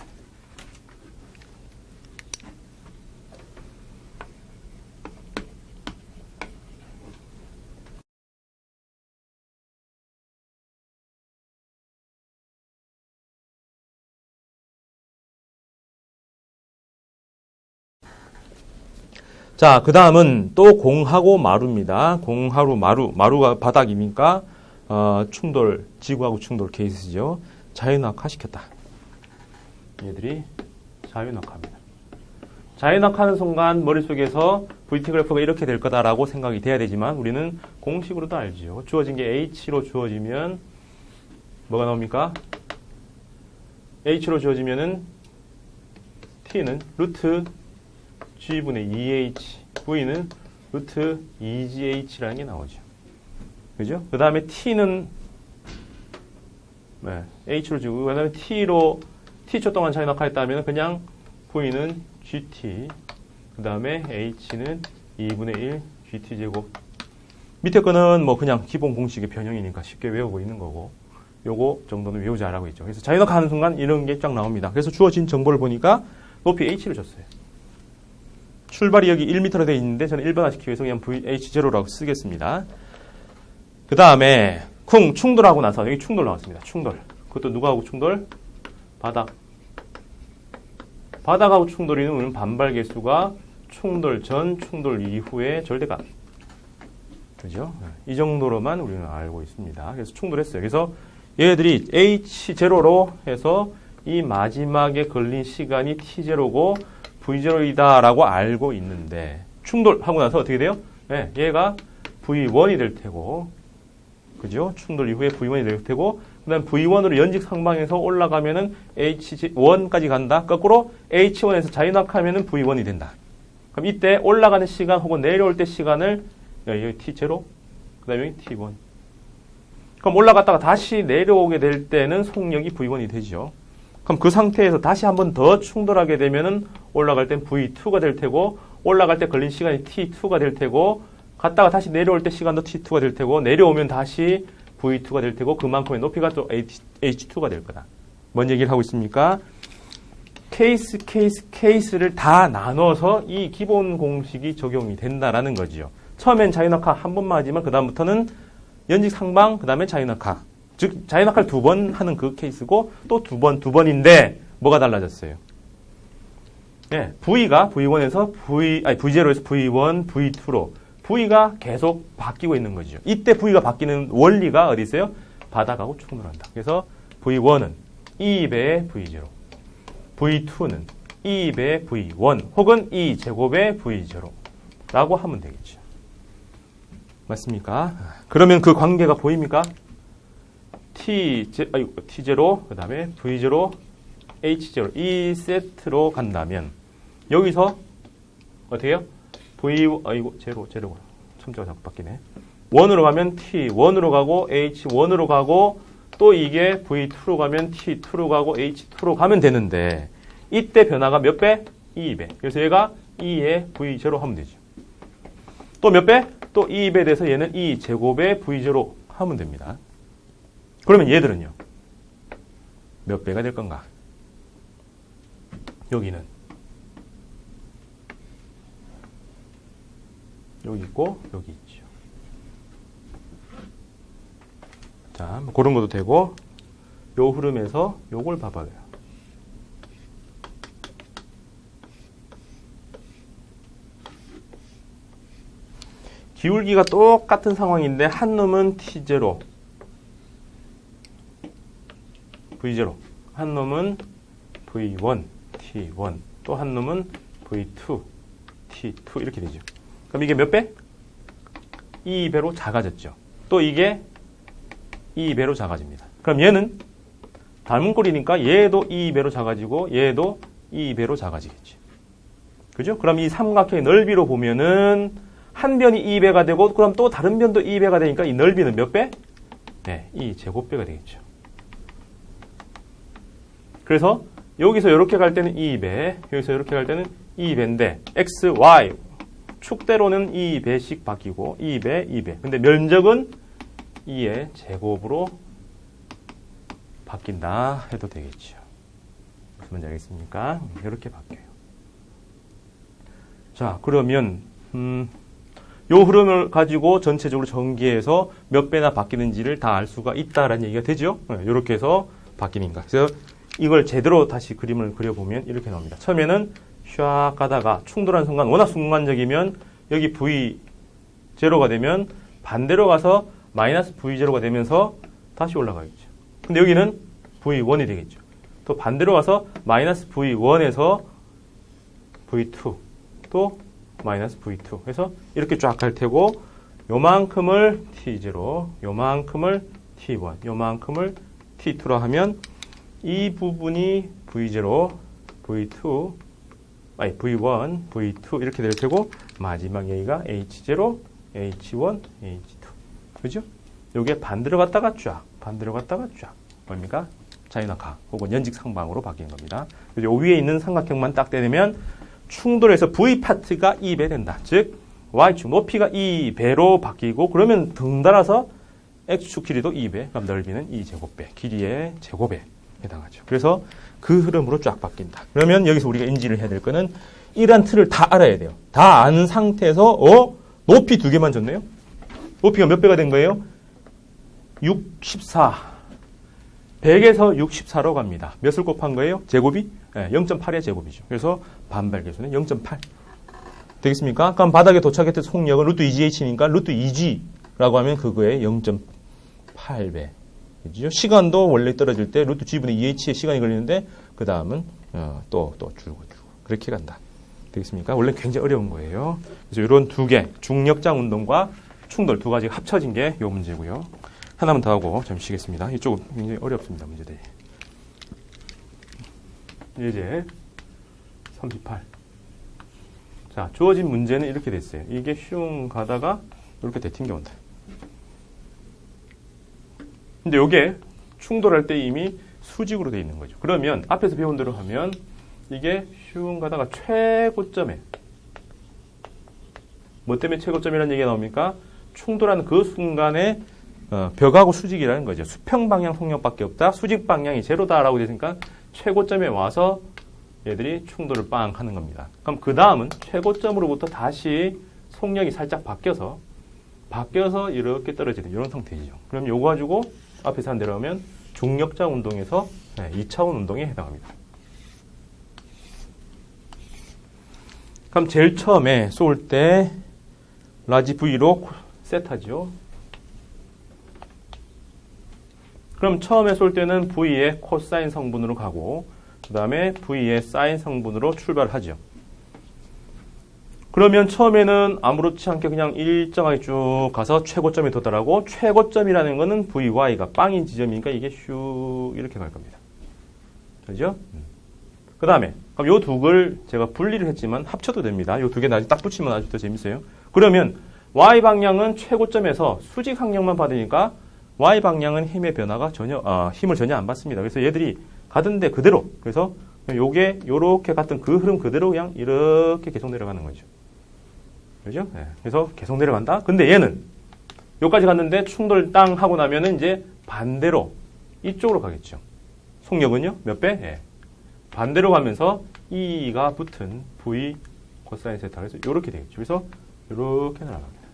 자, 그 다음은 또 공하고 마루입니다. 공하고 마루가 바닥이니까 충돌, 지구하고 충돌 케이스죠. 자유낙하 시켰다. 얘들이 자유낙하입니다. 자유낙하하는 순간 머릿속에서 VT 그래프가 이렇게 될 거다라고 생각이 돼야 되지만 우리는 공식으로도 알죠. 주어진 게 H로 주어지면 뭐가 나옵니까? H로 주어지면은 T는 루트 G분의 2H, V는 루트 2GH라는 게 나오죠. 그죠? 그 다음에 T는 H로 주고, 그 다음에 T초 동안 자유낙하했다면 그냥 V는 GT, 그 다음에 H는 2분의 1 GT제곱. 밑에 거는 뭐 그냥 기본 공식의 변형이니까 쉽게 외우고 있는 거고, 요거 정도는 외우자라고 했죠. 그래서 자유낙하하는 순간 이런 게 쫙 나옵니다. 그래서 주어진 정보를 보니까 높이 H를 줬어요. 출발이 여기 1m로 되어 있는데 저는 1번화시키기 위해서 그냥 VH0라고 쓰겠습니다. 그 다음에 충돌하고 나서 여기 충돌 나왔습니다. 충돌. 그것도 누구하고 충돌? 바닥하고 충돌이 있는 반발 계수가 충돌 전, 충돌 이후의 절대값. 그죠? 이 정도로만 우리는 알고 있습니다. 그래서 충돌했어요. 그래서 얘들이 H0로 해서 이 마지막에 걸린 시간이 T0고 V0이다라고 알고 있는데 충돌하고 나서 어떻게 돼요? 네, 얘가 V1이 될 테고, 그죠? 충돌 이후에 V1이 될 테고, 그 다음 V1으로 연직 상방에서 올라가면은 H1까지 간다. 거꾸로 H1에서 자유낙하면은 V1이 된다. 그럼 이때 올라가는 시간 혹은 내려올 때 시간을 여기 T0, 그 다음에 여기 T1. 그럼 올라갔다가 다시 내려오게 될 때는 속력이 V1이 되죠. 그럼 그 상태에서 다시 한 번 더 충돌하게 되면은 올라갈 땐 V2가 될 테고 올라갈 때 걸린 시간이 t2가 될 테고 갔다가 다시 내려올 때 시간도 t2가 될 테고 내려오면 다시 v2가 될 테고 그만큼의 높이가 또 h2가 될 거다. 뭔 얘기를 하고 있습니까? 케이스를 다 나눠서 이 기본 공식이 적용이 된다라는 거지요. 처음엔 자유낙하 한 번만 하지만 그 다음부터는 연직 상방, 그 다음에 자유낙하. 즉 자유낙하를 2번 하는 그 케이스고 또 두 번인데 뭐가 달라졌어요? 네, V가 V1에서 V0에서 V1, V2로 V가 계속 바뀌고 있는 거죠. 이때 V가 바뀌는 원리가 어디 있어요? 바닥하고 충돌한다. 그래서 V1은 2배의 V0, V2는 2배의 V1 혹은 2제곱의 V0 라고 하면 되겠죠. 맞습니까? 그러면 그 관계가 보입니까? T0, 그 다음에 V0, H0 이 세트로 간다면 여기서 어떻게 해요? 제로 첨자가 자꾸 바뀌네. 1으로 가면 T1으로 가고 H1으로 가고 또 이게 V2로 가면 T2로 가고 H2로 가면 되는데 이때 변화가 몇 배? 2배. 그래서 얘가 2의 V0 하면 되죠. 또 몇 배? 또 2배 돼서 얘는 2제곱의 V0 하면 됩니다. 그러면 얘들은요. 몇 배가 될 건가? 여기는 여기 있고 여기 있죠. 자, 그런 것도 되고 요 흐름에서 요걸 봐봐요. 기울기가 똑같은 상황인데 한 놈은 T0, V0, 한 놈은 V1, T1, 또 한 놈은 V2, T2 이렇게 되죠. 그럼 이게 몇 배? 2배로 작아졌죠. 또 이게 2배로 작아집니다. 그럼 얘는 닮은 꼴이니까 얘도 2배로 작아지고 얘도 2배로 작아지겠지. 그죠? 그럼 이 삼각형의 넓이로 보면은 한 변이 2배가 되고 그럼 또 다른 변도 2배가 되니까 이 넓이는 몇 배? 네, 2제곱배가 되겠죠. 그래서 여기서 이렇게 갈 때는 2배, 여기서 이렇게 갈 때는 2배인데 x, y 축대로는 2배씩 바뀌고 2배, 2배. 근데 면적은 2의 제곱으로 바뀐다 해도 되겠죠. 무슨 말인지 알겠습니까? 이렇게 바뀌어요. 자, 그러면 요 흐름을 가지고 전체적으로 전기해서 몇 배나 바뀌는지를 다 알 수가 있다라는 얘기가 되죠. 이렇게 해서 바뀌는 것. 그래서 이걸 제대로 다시 그림을 그려보면 이렇게 나옵니다. 처음에는 샥 가다가 충돌하는 순간 워낙 순간적이면 여기 V0가 되면 반대로 가서 마이너스 V0가 되면서 다시 올라가겠죠. 근데 여기는 V1이 되겠죠. 또 반대로 가서 마이너스 V1에서 V2 또 마이너스 V2 해서 이렇게 쫙 갈 테고 요만큼을 T0, 요만큼을 T1, 요만큼을 T2로 하면 이 부분이 V0, V2, V1, V2 이렇게 될 테고 마지막 여기가 H0, H1, H2 그죠? 요게 반대로 갔다가 쫙, 반대로 갔다가 쫙 뭡니까? 자유낙하 혹은 연직상방으로 바뀌는 겁니다. 그래서 요 위에 있는 삼각형만 딱 떼내면 충돌해서 V 파트가 2배 된다. 즉 Y축 높이가 2배로 바뀌고 그러면 덩달아서 X축 길이도 2배, 그럼 넓이는 2제곱배, 길이의 제곱에 해당하죠. 그래서 그 흐름으로 쫙 바뀐다. 그러면 여기서 우리가 인지를 해야 될 거는 이러한 틀을 다 알아야 돼요. 다 아는 상태에서 높이 두 개만 줬네요. 높이가 몇 배가 된 거예요? 64. 100에서 64로 갑니다. 몇을 곱한 거예요? 제곱이? 네, 0.8의 제곱이죠. 그래서 반발 계수는 0.8. 되겠습니까? 그럼 바닥에 도착했을 때 속력은 루트 2GH니까 루트 2G라고 하면 그거의 0.8배. 그죠? 시간도 원래 떨어질 때 루트 G분의 2H의 시간이 걸리는데 그 다음은 또 줄고 그렇게 간다. 되겠습니까? 원래 굉장히 어려운 거예요. 그래서 이런 두 개, 중력장 운동과 충돌 두 가지가 합쳐진 게 이 문제고요. 하나만 더 하고 좀 쉬겠습니다. 이쪽은 굉장히 어렵습니다. 문제들이. 예제 38. 자, 주어진 문제는 이렇게 됐어요. 이게 슝 가다가 이렇게 되튕겨온다. 근데 이게 충돌할 때 이미 수직으로 되어 있는 거죠. 그러면 앞에서 배운 대로 하면 이게 슝 가다가 최고점에 뭐 때문에 최고점이라는 얘기가 나옵니까? 충돌하는 그 순간에 벽하고 수직이라는 거죠. 수평 방향 속력밖에 없다. 수직 방향이 제로다라고 되니까 최고점에 와서 얘들이 충돌을 빵 하는 겁니다. 그럼 그 다음은 최고점으로부터 다시 속력이 살짝 바뀌어서 이렇게 떨어지는 이런 상태이죠. 그럼 요거 가지고 앞에서 한 대로 하면 중력자 운동에서 2차원 운동에 해당합니다. 그럼 제일 처음에 쏠 때 라지 V로 셋하죠. 그럼 처음에 쏠 때는 V의 코사인 성분으로 가고 그 다음에 V의 사인 성분으로 출발하죠. 그러면 처음에는 아무렇지 않게 그냥 일정하게 쭉 가서 최고점에 도달하고 최고점이라는 거는 VY가 빵인 지점이니까 이게 슉 이렇게 갈 겁니다. 그죠? 그 다음에 그럼 요 두 개를 제가 분리를 했지만 합쳐도 됩니다. 요 두 개 나중에 딱 붙이면 아주 더 재밌어요. 그러면 Y 방향은 최고점에서 수직 항력만 받으니까 Y 방향은 힘의 변화가 힘을 전혀 안 받습니다. 그래서 얘들이 가던데 그대로. 그래서 요게 요렇게 갔던 그 흐름 그대로 그냥 이렇게 계속 내려가는 거죠. 그죠? 네. 그래서 계속 내려간다. 근데 얘는 여기까지 갔는데 충돌 땅 하고 나면은 이제 반대로 이쪽으로 가겠죠. 속력은요? 몇 배? 네. 반대로 가면서 E가 붙은 V 코사인 세타. 그래서 이렇게 되겠죠. 그래서 이렇게 날아갑니다.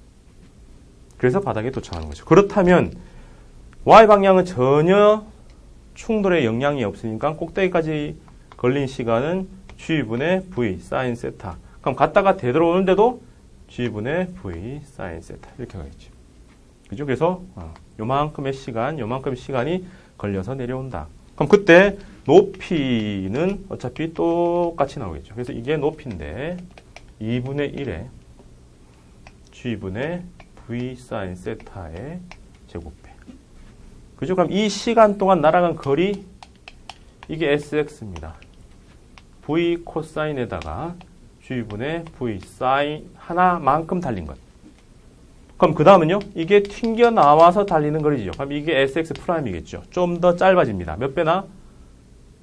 그래서 바닥에 도착하는 거죠. 그렇다면 Y 방향은 전혀 충돌에 영향이 없으니까 꼭대기까지 걸린 시간은 G분의 V 사인 세타. 그럼 갔다가 되돌아오는데도 G분의 V 사인 세타. 이렇게 가겠죠. 그죠? 그래서 요만큼의 시간이 걸려서 내려온다. 그럼 그때 높이는 어차피 똑같이 나오겠죠. 그래서 이게 높이인데 2분의 1에 G분의 V 사인 세타의 제곱배. 그죠? 그럼 이 시간 동안 날아간 거리 이게 SX입니다. V 코사인에다가 G분의 V 사인 하나만큼 달린 것. 그럼 그 다음은요? 이게 튕겨나와서 달리는 거리죠. 그럼 이게 SX 프라임이겠죠. 좀 더 짧아집니다. 몇 배나?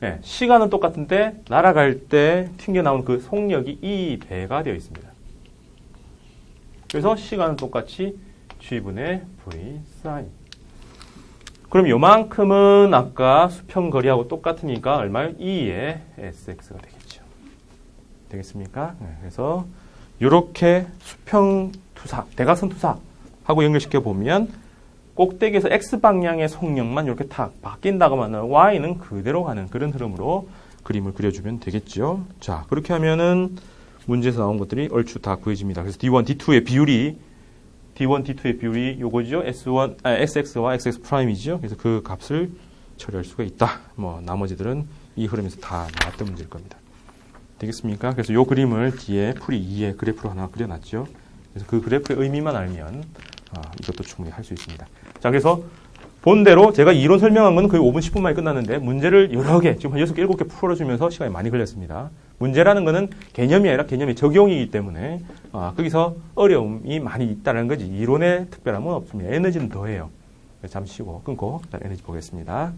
네, 시간은 똑같은데 날아갈 때 튕겨나온 그 속력이 2배가 되어 있습니다. 그래서 시간은 똑같이 G분의 V 사인. 그럼 요만큼은 아까 수평 거리하고 똑같으니까 얼마요? 2의 SX가 되겠죠. 되겠습니까? 네, 그래서 이렇게 수평 투사, 대각선 투사하고 연결시켜 보면 꼭대기에서 X방향의 속력만 이렇게 탁 바뀐다고 하면 Y는 그대로 가는 그런 흐름으로 그림을 그려주면 되겠죠. 자, 그렇게 하면은 문제에서 나온 것들이 얼추 다 구해집니다. 그래서 D1, D2의 비율이 D1, D2의 비율이 요거죠. SX와 XX 프라임이죠. 그래서 그 값을 처리할 수가 있다. 뭐 나머지들은 이 흐름에서 다 나왔던 문제일 겁니다. 되겠습니까? 그래서 요 그림을 뒤에 풀이 2의 그래프로 하나 그려놨죠. 그래서 그 그래프의 의미만 알면 이것도 충분히 할 수 있습니다. 자, 그래서 본대로 제가 이론 설명한 건 거의 5분, 10분 만에 끝났는데 문제를 여러 개, 지금 한 6개, 7개 풀어주면서 시간이 많이 걸렸습니다. 문제라는 거는 개념이 아니라 개념의 적용이기 때문에 거기서 어려움이 많이 있다는 거지 이론에 특별함은 없습니다. 에너지는 더해요. 잠시 쉬고 끊고 일단 에너지 보겠습니다.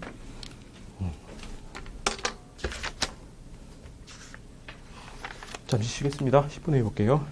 잠시 쉬겠습니다. 10분 후에 볼게요.